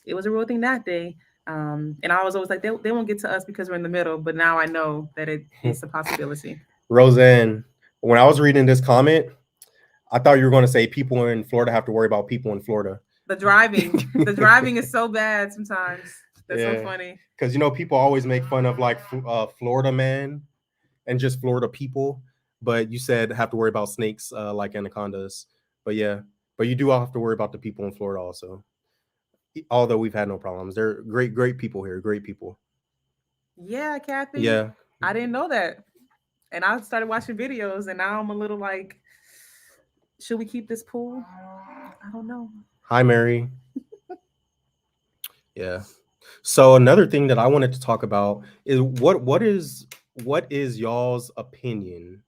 it was a real thing that day. And I was always like, they won't get to us because we're in the middle. But now I know that it's a possibility. Roseanne, when I was reading this comment, I thought you were going to say people in Florida have to worry about people in Florida. The driving is so bad sometimes. That's so funny. Because people always make fun of like Florida man and just Florida people. But you said have to worry about snakes like anacondas. But you do have to worry about the people in Florida also. Although we've had no problems. They're great people here. Great people. Yeah, Kathy. Yeah. I didn't know that. And I started watching videos and now I'm a little like, should we keep this pool? I don't know. Hi, Mary. Yeah. So another thing that I wanted to talk about is what is y'all's opinion?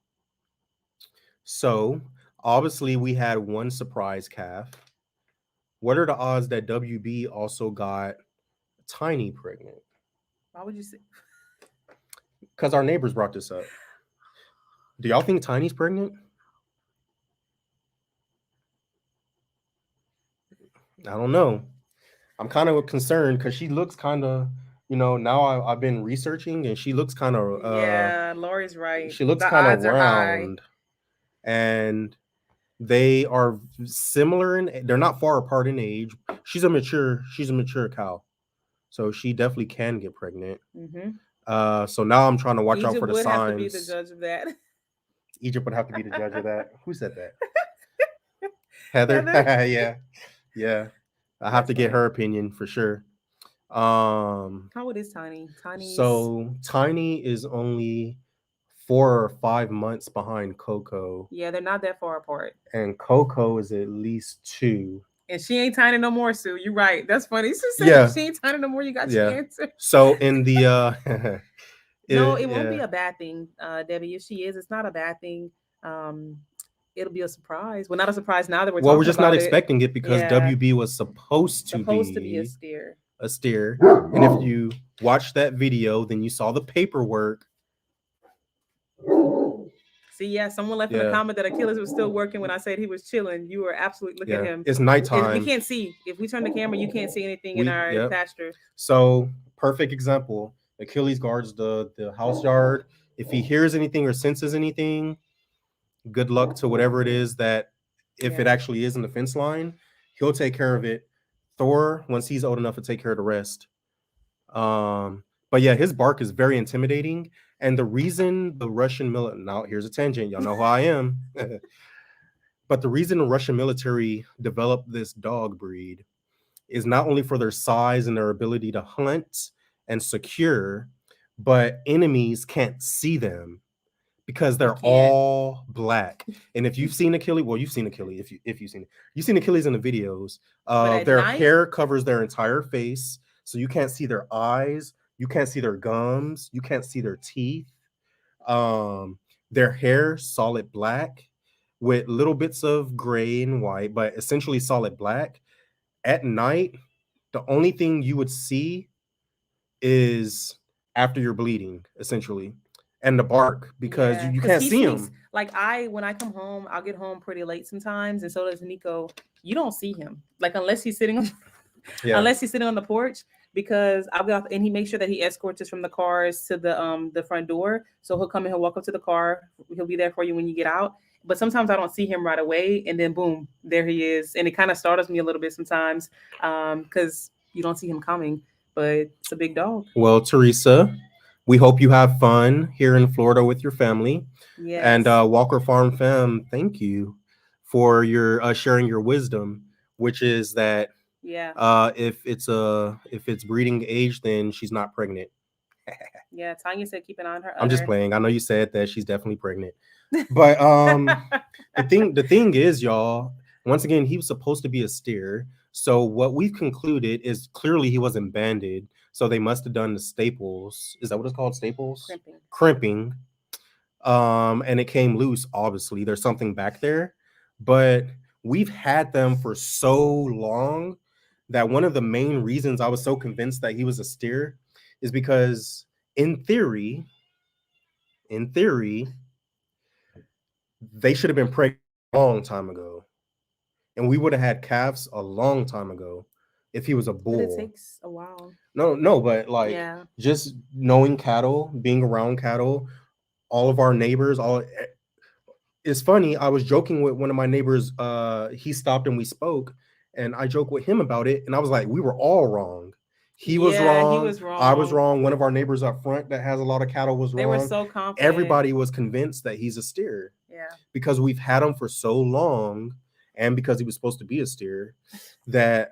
So obviously we had 1 surprise calf. What are the odds that WB also got Tiny pregnant? Why would you say? Because our neighbors brought this up. Do y'all think Tiny's pregnant? I don't know. I'm kind of concerned because she looks kind of, now I've been researching and she looks kind of, Yeah, Lori's right. she looks The kind of odds are high. round, and they are similar in, they're not far apart in age. She's a mature cow, so she definitely can get pregnant. So now I'm trying to watch out for the Egypt would signs. have to be the judge of that. Egypt would have to be the judge of that. Who said that? Heather? Yeah. I have to get her opinion for sure. How old is Tiny? So Tiny is only 4 or 5 months behind Coco. Yeah, they're not that far apart. And Coco is at least 2. And she ain't tiny no more, Sue. You're right. That's funny. She said she ain't tiny no more. You got your answer. So in the no, it won't be a bad thing, Debbie. If she is, it's not a bad thing. It'll be a surprise. Well, not a surprise now that we're talking we're just about not expecting it because WB was supposed to be a steer. A steer. And if you watched that video, then you saw the paperwork. See, someone left in the comment that Achilles was still working when I said he was chilling. You were absolutely look at him. It's nighttime. We can't see. If we turn the camera, you can't see anything in our pasture. So perfect example. Achilles guards the house yard. If he hears anything or senses anything, good luck to whatever it is that if it actually is in the fence line, he'll take care of it. Thor, once he's old enough to take care of the rest. But yeah, his bark is very intimidating. And the reason the Russian military, now here's a tangent, y'all know who I am. But the reason the Russian military developed this dog breed is not only for their size and their ability to hunt and secure, but enemies can't see them because they're all black. And if you've seen Achilles, well, you've seen Achilles. If you've seen Achilles in the videos, their hair covers their entire face, so you can't see their eyes. You can't see their gums. You can't see their teeth. Their hair, solid black with little bits of gray and white, but essentially solid black. At night, the only thing you would see is after you're bleeding, essentially, and the bark, because you can't see him. Like when I come home, I'll get home pretty late sometimes, and so does Nico. You don't see him, like unless he's sitting on, unless he's sitting on the porch. Because I'll go and he makes sure that he escorts us from the cars to the front door. So he'll come and he'll walk up to the car. He'll be there for you when you get out. But sometimes I don't see him right away, and then boom, there he is. And it kind of startles me a little bit sometimes because you don't see him coming. But it's a big dog. Well, Teresa, we hope you have fun here in Florida with your family. Yes. And Walker Farm fam, thank you for your sharing your wisdom, which is that if it's breeding age, then she's not pregnant. Tanya said keep an eye on her. I'm just playing. I know you said that she's definitely pregnant. But the thing is, y'all, once again, he was supposed to be a steer. So what we've concluded is clearly he wasn't banded. So they must have done the staples. Is that what it's called? Staples? Crimping. And it came loose, obviously. There's something back there. But we've had them for so long that one of the main reasons I was so convinced that he was a steer is because in theory, they should have been pregnant a long time ago. And we would have had calves a long time ago if he was a bull. But it takes a while. No, but just knowing cattle, being around cattle, all of our neighbors, it's funny. I was joking with one of my neighbors. He stopped and we spoke. And I joked with him about it, and I was like, we were all wrong. He was wrong. I was wrong. One of our neighbors up front that has a lot of cattle was wrong. They were so confident. Everybody was convinced that he's a steer. Yeah. Because we've had him for so long, and because he was supposed to be a steer, that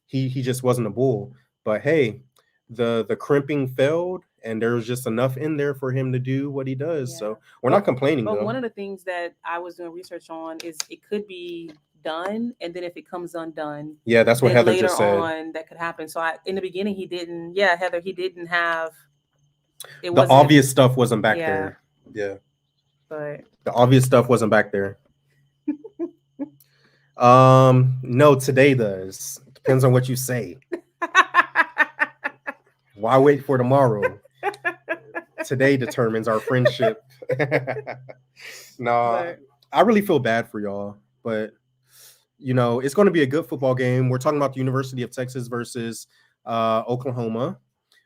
he just wasn't a bull. But hey, the crimping failed, and there was just enough in there for him to do what he does. So we're not complaining. But though. One of the things that I was doing research on is it could be done, and then if it comes undone, that's what Heather just said. On, that could happen. So in the beginning, he didn't. Yeah, Heather, he didn't have. The obvious stuff wasn't back there. Yeah, but the obvious stuff wasn't back there. No, today does. Depends on what you say. Why wait for tomorrow? Today determines our friendship. I really feel bad for y'all, but it's going to be a good football game. We're talking about the University of Texas versus Oklahoma.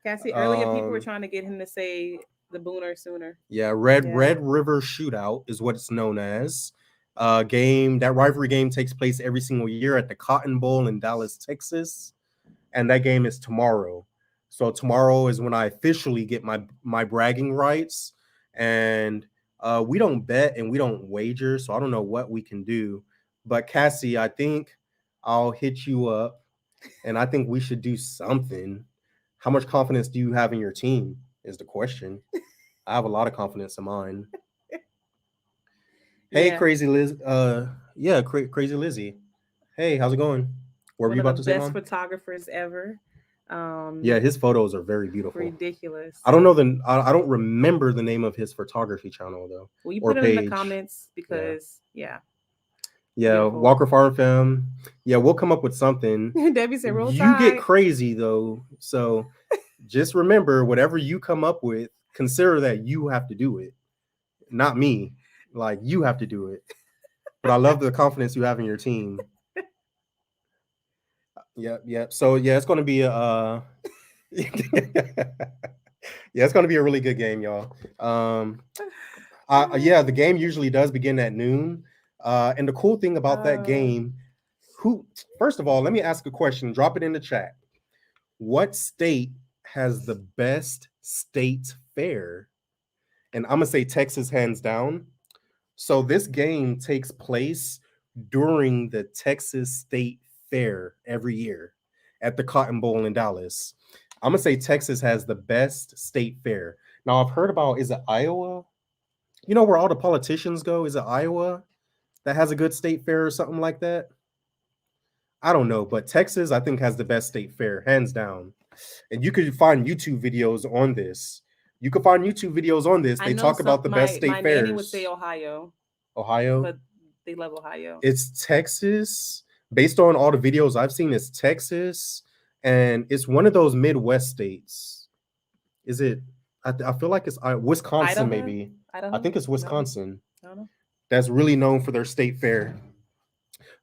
Cassie, earlier people were trying to get him to say the Booner Sooner. Yeah, Red River Shootout is what it's known as. That rivalry game takes place every single year at the Cotton Bowl in Dallas, Texas, and that game is tomorrow. So tomorrow is when I officially get my bragging rights, and we don't bet and we don't wager, so I don't know what we can do. But Cassie, I think I'll hit you up, and I think we should do something. How much confidence do you have in your team is the question. I have a lot of confidence in mine. Hey, Yeah. Crazy Liz. Crazy Lizzie. Hey, how's it going? What were you about to say, One of the Mom? best photographers ever. Yeah, his photos are very beautiful. Ridiculous. I don't know I don't remember the name of his photography channel though. Well, you put it in the comments because Yeah, beautiful. Walker Farm Fam. Yeah, we'll come up with something. Debbie said, "Roll You Tide." get crazy though, so just remember, whatever you come up with, consider that you have to do it, not me. Like, you have to do it. But I love the confidence you have in your team. Yep. So yeah, it's going to be it's going to be a really good game, y'all. The game usually does begin at noon. And the cool thing about that game, first of all, let me ask a question. Drop it in the chat. What state has the best state fair? And I'm gonna say Texas, hands down. So this game takes place during the Texas State Fair every year at the Cotton Bowl in Dallas. I'm gonna say Texas has the best state fair. Now I've heard about, is it Iowa? You know where all the politicians go? Is it Iowa that has a good state fair or something like that? I don't know, but Texas, I think, has the best state fair, hands down. And you could find YouTube videos on this. They talk about the best state fairs. My nanny would say Ohio. Ohio? But they love Ohio. It's Texas. Based on all the videos I've seen, it's Texas. And it's one of those Midwest states. Is it? I feel like it's Wisconsin, Idaho? Maybe. I think it's Wisconsin. I don't know. That's really known for their state fair.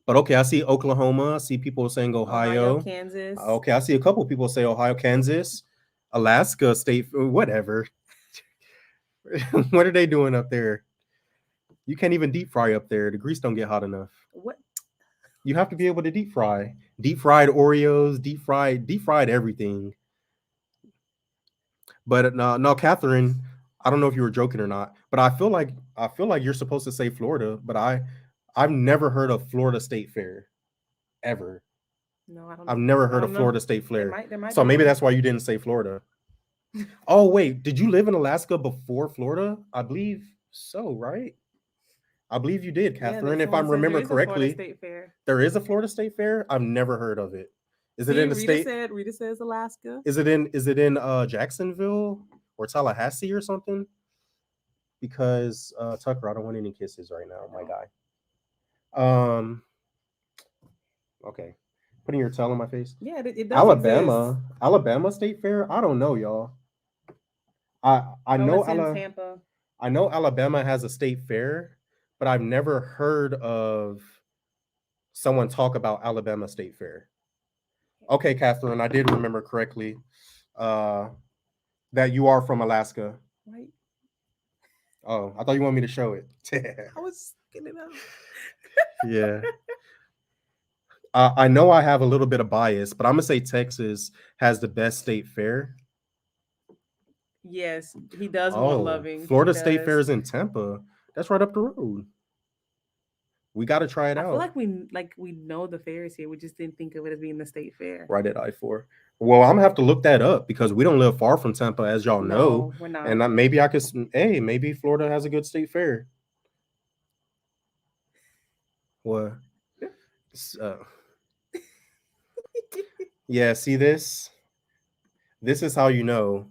But okay, I see Oklahoma. I see people saying Ohio. Kansas. Okay, I see a couple people say Ohio, Kansas, Alaska state, whatever. What are they doing up there? You can't even deep fry up there. The grease don't get hot enough. What? You have to be able to deep fry. Deep fried Oreos, deep fried everything. But no, Catherine, I don't know if you were joking or not, but I feel like you're supposed to say Florida, but I've never heard of Florida State Fair, ever. No, I don't. I've never heard of Florida State Fair. There might so maybe that's why you didn't say Florida. Oh wait, did you live in Alaska before Florida? I believe so, right? I believe you did, Catherine. If I remember correctly, there is a Florida State Fair. I've never heard of it. Is it in the state? Rita says Alaska. Is it in Jacksonville or Tallahassee or something? Because Tucker, I don't want any kisses right now, my guy. Okay. Putting your tail on my face. Yeah, it does. Alabama State Fair. I don't know, y'all. I know Tampa. I know Alabama has a state fair, but I've never heard of someone talk about Alabama State Fair. Okay, Catherine, I did remember correctly that you are from Alaska. Right. Oh, I thought you wanted me to show it. I was getting it out. Yeah. I know I have a little bit of bias, but I'm gonna say Texas has the best state fair. Yes, he does want loving. Florida State Fair is in Tampa. That's right up the road. We got to try it out. I feel like we know the fairs here. We just didn't think of it as being the state fair. Right at I-4. Well, I'm gonna have to look that up because we don't live far from Tampa, as y'all know. We're not. And maybe I could. Hey, maybe Florida has a good state fair. What? Yeah. See this? This is how you know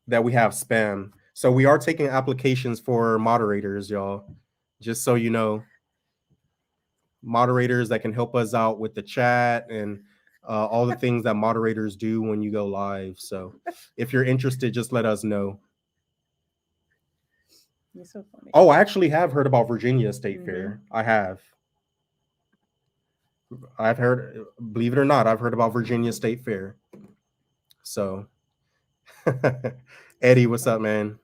that we have spam. So we are taking applications for moderators, y'all. Just so you know, moderators that can help us out with the chat and all the things that moderators do when you go live. So if you're interested, just let us know. You're so funny. Oh, I actually have heard about Virginia State Fair. I have. I've heard, believe it or not, I've heard about Virginia State Fair. So, Eddie, what's up, man?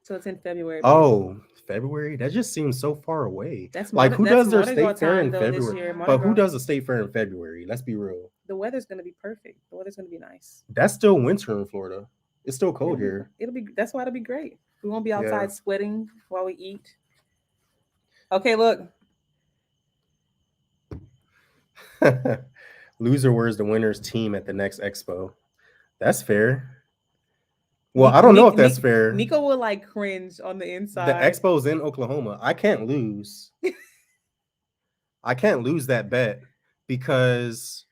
So it's in February. Oh, February? That just seems so far away. That's like who does their Mardi Gras state fair time, in though, this February? year. Mardi But who Gras. does a state fair in February? Let's be real. The weather's gonna be perfect. The weather's gonna be nice. That's still winter in Florida. It's still cold here. It'll be. That's why it'll be great. We won't be Yeah. outside sweating while we eat. Okay, look. Loser wears the winner's team at the next expo. That's fair. Well, I don't know if that's fair. Nico will like cringe on the inside. The expo's in Oklahoma. I can't lose. I can't lose that bet because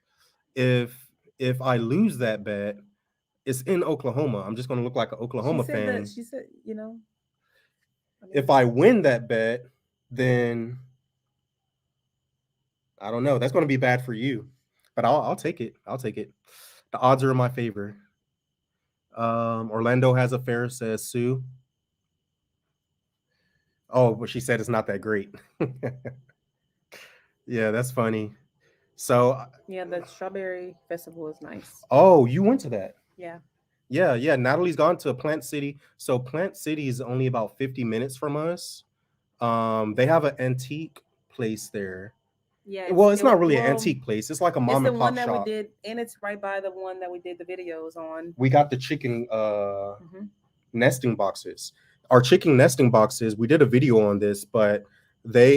if I lose that bet, it's in Oklahoma. I'm just going to look like an Oklahoma fan. She said, you know. If I win that bet, then I don't know. That's going to be bad for you, but I'll take it. I'll take it. The odds are in my favor. Orlando has a fair, says Sue. Oh, but she said it's not that great. Yeah, that's funny. So yeah, the strawberry festival is nice. Oh, you went to that? Yeah. Yeah. Natalie's gone to Plant City. So Plant City is only about 50 minutes from us. They have an antique place there. Yeah. Well, it's not really an antique place. It's like a mom and pop shop. It's the one that we did, and it's right by the one that we did the videos on. We got the chicken nesting boxes. Our chicken nesting boxes, we did a video on this, but they're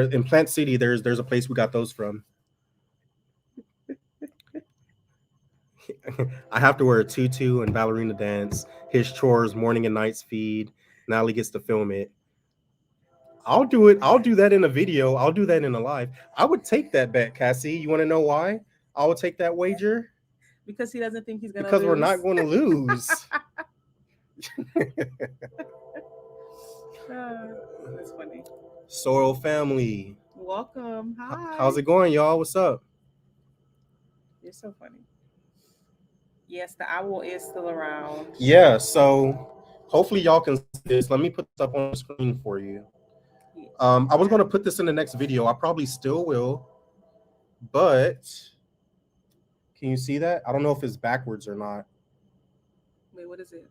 in Plant City. There's a place we got those from. I have to wear a tutu and ballerina dance. His chores, morning and night's feed. Natalie gets to film it. I'll do it. I'll do that in a video. I'll do that in a live. I would take that bet, Cassie. You want to know why? I would take that wager. Because he doesn't think he's going to lose. Because we're not going to lose. That's funny. Soil family. Welcome. Hi. How's it going, y'all? What's up? You're so funny. Yes, the owl is still around. Yeah, so hopefully y'all can see this. Let me put this up on the screen for you. I was going to put this in the next video. I probably still will. But can you see that? I don't know if it's backwards or not. Wait, what is it?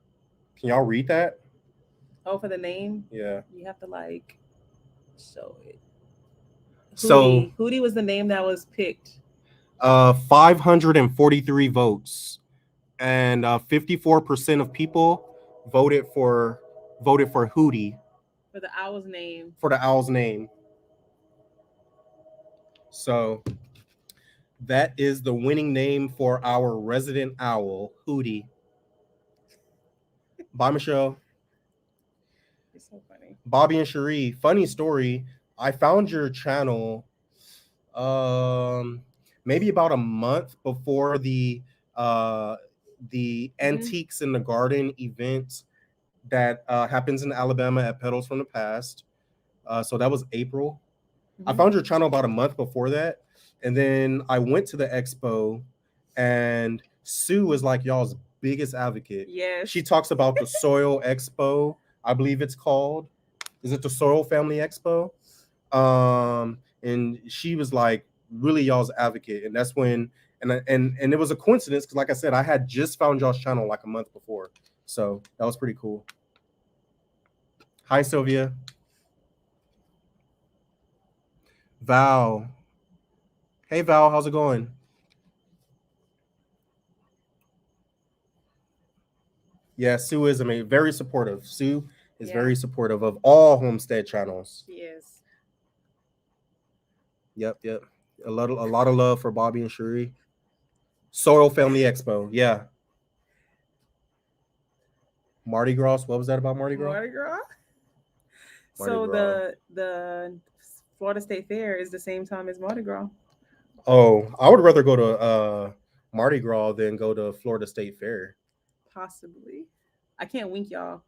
Can y'all read that? Oh, for the name? Yeah. You have to like show it. So Hootie was the name that was picked. 543 votes. And 54% of people voted for Hootie. For the owl's name. For the owl's name. So that is the winning name for our resident owl, Hootie. Bye, Michelle. It's so funny. Bobby and Cherie, funny story. I found your channel maybe about a month before the Antiques in the Garden event that happens in Alabama at Pedals from the Past. So that was April. I found your channel about a month before that. And then I went to the expo and Sue was like y'all's biggest advocate. Yes. She talks about the Soil Expo, I believe it's called. Is it the Soil Family Expo? And she was like really y'all's advocate. And that's when and it was a coincidence because like I said, I had just found y'all's channel like a month before. So that was pretty cool. Hi, Sylvia. Val. Hey, Val, how's it going? Yeah, Sue is very supportive. Sue is very supportive of all Homestead channels. She is. Yep. A lot of love for Bobby and Cherie. Soil Family Expo, yeah. Mardi Gras. What was that about Mardi Gras? Mardi Gras. Mardi So Gras. the Florida State Fair is the same time as Mardi Gras. Oh, I would rather go to Mardi Gras than go to Florida State Fair. Possibly. I can't wink, y'all.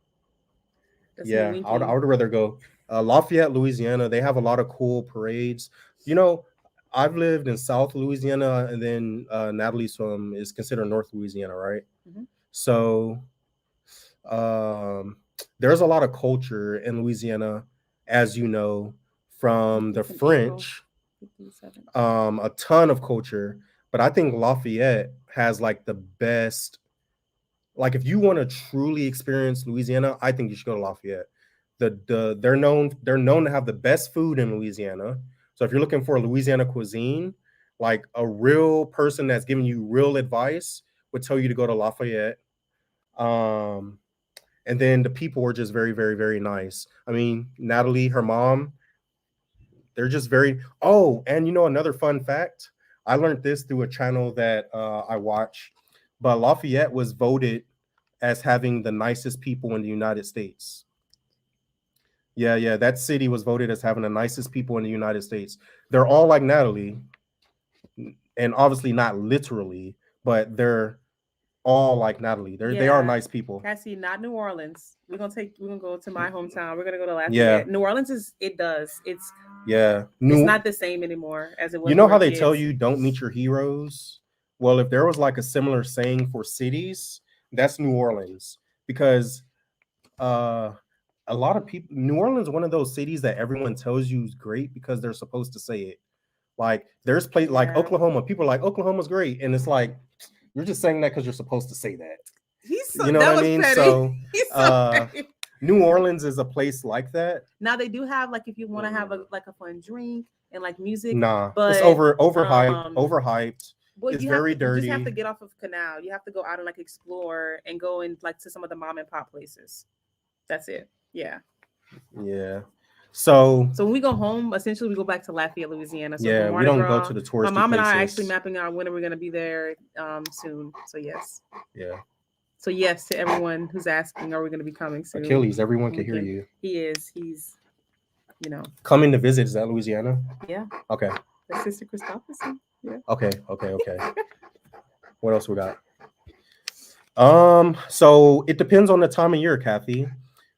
That's I would rather go. Lafayette, Louisiana, they have a lot of cool parades. You know, I've lived in South Louisiana, and then Natalie's is considered North Louisiana, right? Mm-hmm. So there's a lot of culture in Louisiana, as you know. from the It's in April. French, 57. a ton of culture. But I think Lafayette has like the best. Like, if you want to truly experience Louisiana, I think you should go to Lafayette. They're known to have the best food in Louisiana. So if you're looking for a Louisiana cuisine, like a real person that's giving you real advice would tell you to go to Lafayette. And then the people were just very, very, very nice. I mean, Natalie, her mom, they're just very. Oh, and another fun fact, I learned this through a channel that I watch, but Lafayette was voted as having the nicest people in the United States. Yeah, that city was voted as having the nicest people in the United States. They're all like Natalie, and obviously not literally, but they're all like Natalie. They are nice people. Cassie, not New Orleans. We're gonna go to my hometown. We're gonna go to Lafayette. Yeah. New Orleans it's Yeah. it's not the same anymore as it was. You know how they kids. tell you don't meet your heroes? Well, if there was like a similar saying for cities, that's New Orleans. Because a lot of people, New Orleans is one of those cities that everyone tells you is great because they're supposed to say it. Like there's place like Oklahoma, people are like Oklahoma's great, and it's like you're just saying that because you're supposed to say that. You know what I mean? Petty. So New Orleans is a place like that. Now they do have, like, if you want to have a fun drink and like music. Nah, but it's overhyped. Well, it's very dirty. You just have to get off of Canal. You have to go out and like explore and go in like to some of the mom and pop places. That's it. Yeah. So when we go home, essentially we go back to Lafayette, Louisiana. So yeah, we don't go to the touristy. My mom and I are places. actually mapping out when are we going to be there soon. So yes. Yeah. So yes to everyone who's asking, are we going to be coming soon? Achilles, everyone can hear you. He is. He's, coming to visit. Is that Louisiana? Yeah. Okay. That's Sister Christopherson. Yeah. Okay. What else we got? So it depends on the time of year, Kathy.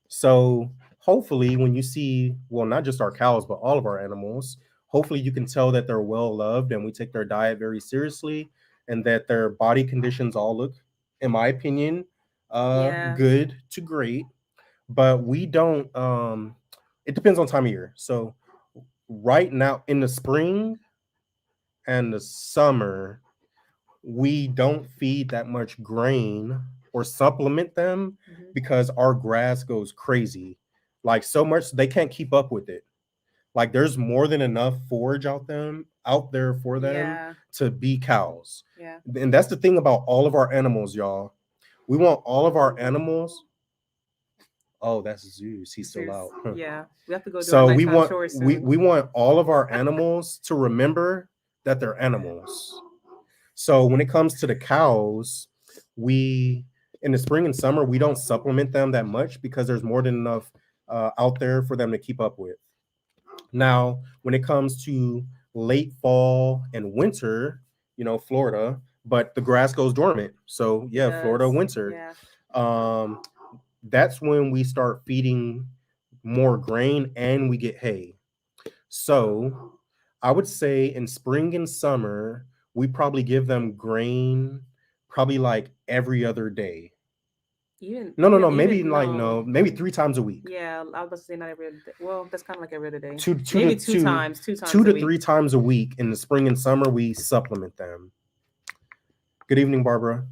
So hopefully when you see, well, not just our cows, but all of our animals, hopefully you can tell that they're well loved and we take their diet very seriously and that their body conditions all look, in my opinion, good to great. But we don't, it depends on time of year. So right now in the spring and the summer, we don't feed that much grain or supplement them because our grass goes crazy. Like so much they can't keep up with it. Like there's more than enough forage out there for them to be cows. Yeah. And that's the thing about all of our animals, y'all. We want all of our animals. Oh, that's Zeus. He's still out. Yeah. We have to go do so our we want chores soon. we want all of our animals to remember that they're animals. So when it comes to the cows, we in the spring and summer, we don't supplement them that much because there's more than enough out there for them to keep up with. Now, when it comes to late fall and winter, Florida, but the grass goes dormant. So yeah, Florida winter. Yeah. That's when we start feeding more grain and we get hay. So I would say in spring and summer, we probably give them grain probably like every other day. Maybe 3 times a week. Yeah, I was about to say not every other day. Well, that's kind of like every other day. Two to 3 times a week in the spring and summer, we supplement them. Good evening, Barbara.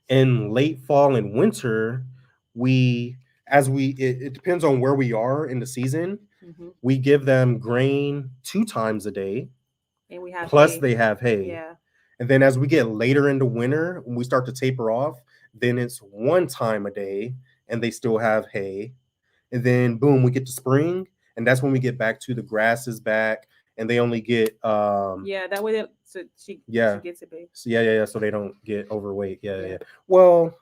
In late fall and winter, it depends on where we are in the season. We give them grain 2 times a day. And we have plus hay. They have hay. Yeah. And then as we get later into winter, when we start to taper off, then it's 1 time a day and they still have hay. And then boom, we get to spring, and that's when we get back to the grass is back and they only get that way she gets it big. So so they don't get overweight. Yeah. Well,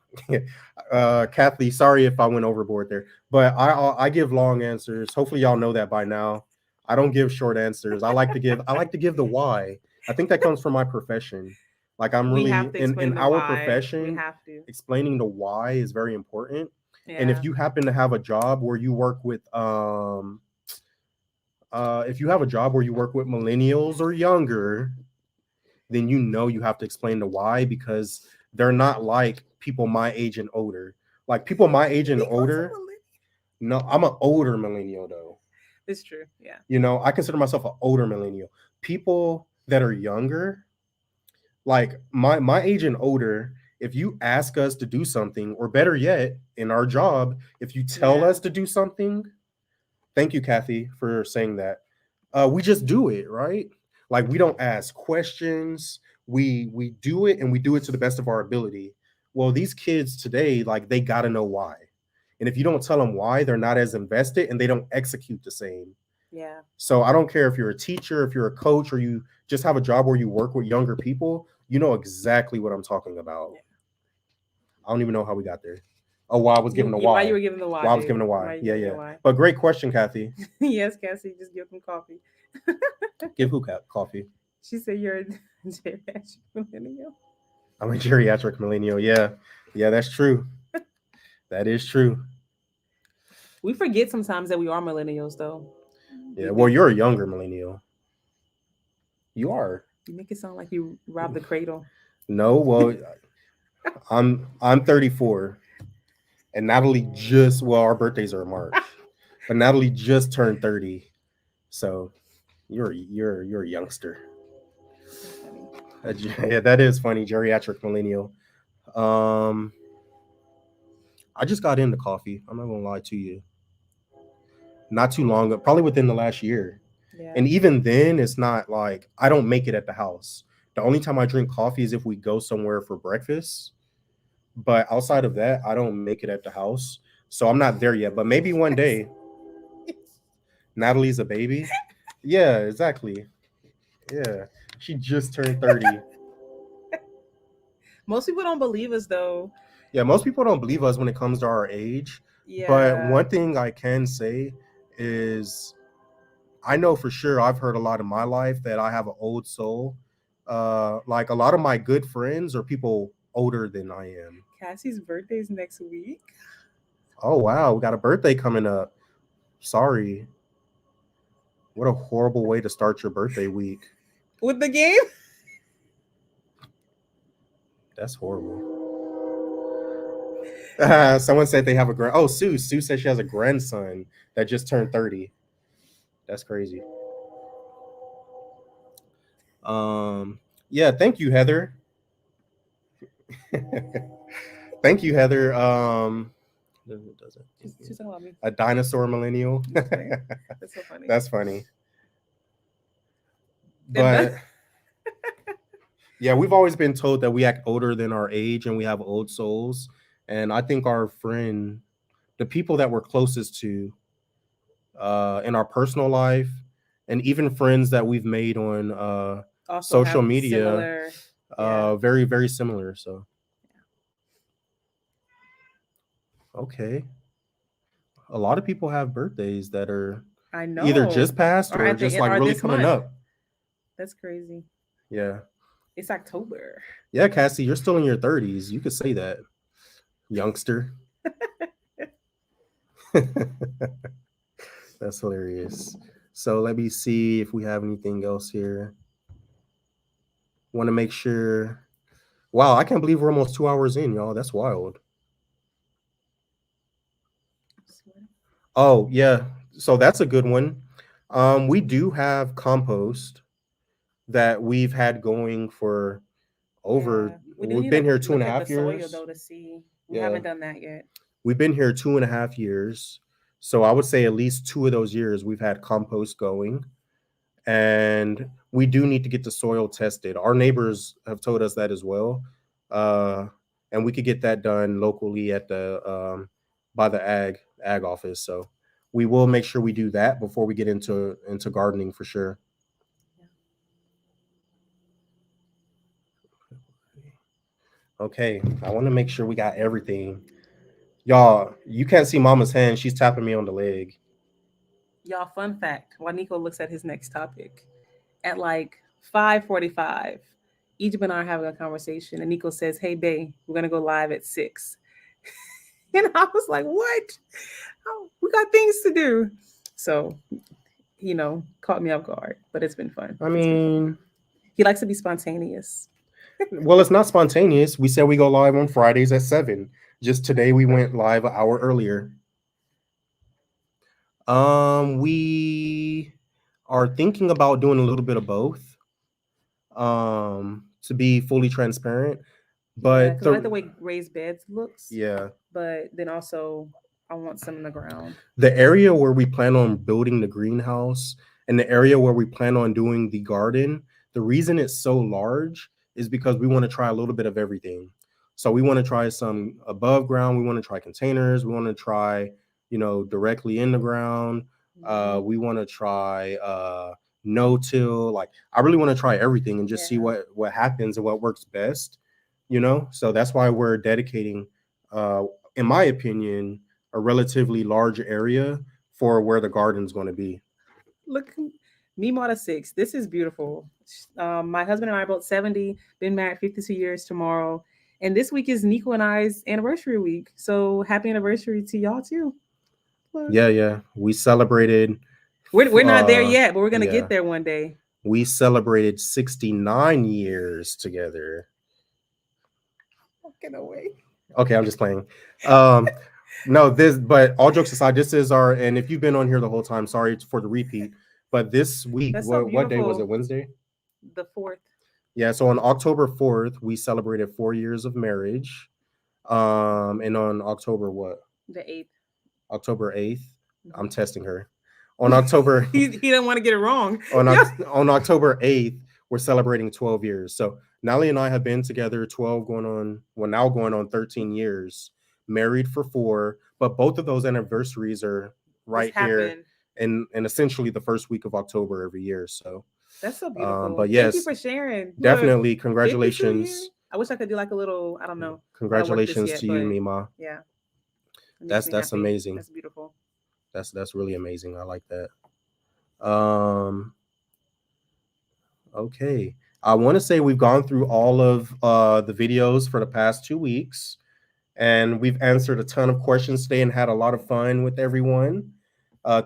Kathy, sorry if I went overboard there, but I give long answers. Hopefully y'all know that by now. I don't give short answers. I like to give the why. I think that comes from my profession. Like I'm really in our profession, explaining the why is very important. Yeah. And if you happen to have a job where you work with millennials or younger, then you have to explain the why, because they're not like people my age and older. Like people my age and older. No, I'm an older millennial though. It's true. Yeah. You know, I consider myself an older millennial. People that are younger, like my age and older, if you ask us to do something, or better yet, in our job, if you tell Yeah. us to do something, thank you, Kathy, for saying that. We just do it, right? Like we don't ask questions. We do it, and we do it to the best of our ability. Well, these kids today, like they gotta know why. And if you don't tell them why, they're not as invested and they don't execute the same. Yeah. So I don't care if you're a teacher, if you're a coach, or you just have a job where you work with younger people, you know exactly what I'm talking about. Yeah. I don't even know how we got there. Oh, why I was giving a why. Why you were giving the why? Why I was giving a why. Yeah. But great question, Kathy. Yes, Cassie, just give them coffee. Give who coffee? She said you're a geriatric millennial. I'm a geriatric millennial. Yeah, that's true. That is true. We forget sometimes that we are millennials, though. Yeah, well, you're a younger millennial. You are. You make it sound like you robbed the cradle. No, well, I'm 34, and Natalie our birthdays are in March, but Natalie just turned 30, so you're a youngster. Yeah, that is funny. Geriatric millennial. I just got into coffee. I'm not gonna lie to you. Not too long, probably within the last year. Yeah. And even then, it's not like I don't make it at the house. The only time I drink coffee is if we go somewhere for breakfast. But outside of that, I don't make it at the house. So I'm not there yet. But maybe one day. Natalie's a baby. Yeah, exactly. Yeah. She just turned 30. Most people don't believe us, though. Yeah, most people don't believe us when it comes to our age. Yeah. But one thing I can say is I know for sure I've heard a lot in my life that I have an old soul. Like a lot of my good friends are people older than I am. Cassie's birthday's next week. Oh, wow. We got a birthday coming up. Sorry. What a horrible way to start your birthday week. With the game? That's horrible. Someone said they have a grand. Oh, Sue said she has a grandson that just turned 30. That's crazy. Yeah, thank you, Heather. Thank you, Heather. She's talking about me. A dinosaur millennial. That's so funny. That's funny. But yeah, we've always been told that we act older than our age and we have old souls. And I think the people that we're closest to in our personal life, and even friends that we've made on social media, very, very similar. So, okay. A lot of people have birthdays that are either just passed or just like really coming up. That's crazy. Yeah. It's October. Yeah, Cassie, you're still in your 30s. You could say that, youngster. That's hilarious. So let me see if we have anything else here. Want to make sure. Wow, I can't believe we're almost 2 hours in, y'all. That's wild. Oh, yeah. So that's a good one. We do have compost that we've had going for over. We've been here 2.5 years. Soil, though, to see. We haven't done that yet. We've been here 2.5 years. So I would say at least 2 of those years we've had compost going. And we do need to get the soil tested. Our neighbors have told us that as well. And we could get that done locally at the by the ag office. So we will make sure we do that before we get into gardening for sure. Okay, I want to make sure we got everything. Y'all, you can't see Mama's hand. She's tapping me on the leg. Y'all, fun fact, while Nico looks at his next topic, at like 5:45, Egypt and I are having a conversation, and Nico says, "Hey, babe, we're going to go live at 6." And I was like, what? Oh, we got things to do. So, caught me off guard, but it's been fun. I mean, he likes to be spontaneous. Well, it's not spontaneous. We said we go live on Fridays at 7. Just today we went live an hour earlier. We are thinking about doing a little bit of both. To be fully transparent, but because I like the way raised beds looks. yeah, But then also I want some in the ground. the area where we plan on building the greenhouse and the area where we plan on doing the garden, the reason it's so large is because we want to try a little bit of everything. So we want to try some above ground, we want to try containers, we want to try, directly in the ground. We want to try no till. Like, I really want to try everything and just see what happens and what works best. So that's why we're dedicating, in my opinion, a relatively large area for where the garden's going to be. Look, me Mata 6. This is beautiful. My husband and I are both 70, been married 52 years tomorrow. And this week is Nico and I's anniversary week. So happy anniversary to y'all too. Look. Yeah. We celebrated. We're not there yet, but we're gonna get there one day. We celebrated 69 years together. Get away. Okay, I'm just playing. No, but all jokes aside, this is our, and if you've been on here the whole time, sorry for the repeat, but this week, what day was it? Wednesday? The 4th. Yeah, so on October 4th, we celebrated 4 years of marriage. And on October what? The 8th. October 8th. Mm-hmm. I'm testing her. On October he didn't want to get it wrong. On October 8th, we're celebrating 12 years. So Nally and I have been together now going on 13 years, married for 4, but both of those anniversaries are right here in essentially the first week of October every year. So that's so beautiful. But yes, thank you for sharing. Definitely. Look, congratulations. I wish I could do like a little, I don't know. Congratulations to you, Mima. Yeah. That's amazing. That's beautiful. That's really amazing. I like that. Okay. I want to say we've gone through all of the videos for the past 2 weeks, and we've answered a ton of questions today and had a lot of fun with everyone.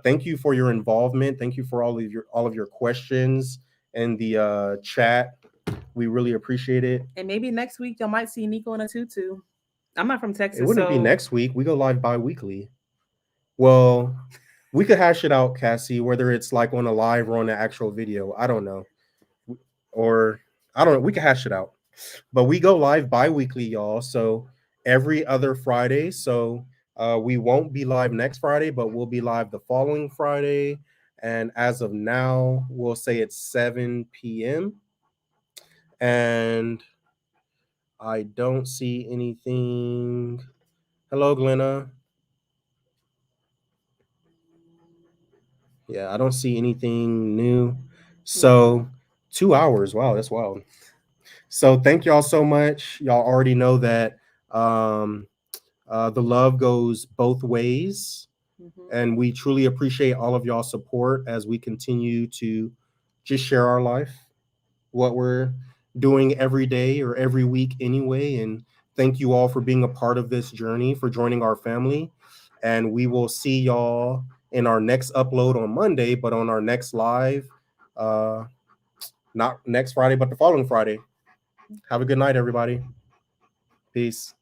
Thank you for your involvement. Thank you for all of your questions in the chat. We really appreciate it. And maybe next week y'all might see Nico in a tutu. I'm not from Texas. It wouldn't be next week. We go live bi-weekly. Well, we could hash it out, Cassie, whether it's like on a live or on the actual video. I don't know. Or I don't know. We can hash it out. But we go live bi-weekly, y'all. So every other Friday. So we won't be live next Friday, but we'll be live the following Friday. And as of now, we'll say it's 7 p.m. And I don't see anything. Hello, Glenna. Yeah, I don't see anything new. So 2 hours. Wow, that's wild. So thank y'all so much. Y'all already know that the love goes both ways. Mm-hmm. And we truly appreciate all of y'all's support as we continue to just share our life, what we're doing every day or every week anyway. And thank you all for being a part of this journey, for joining our family. And we will see y'all in our next upload on Monday, but on our next live, not next Friday, but the following Friday. Have a good night, everybody. Peace.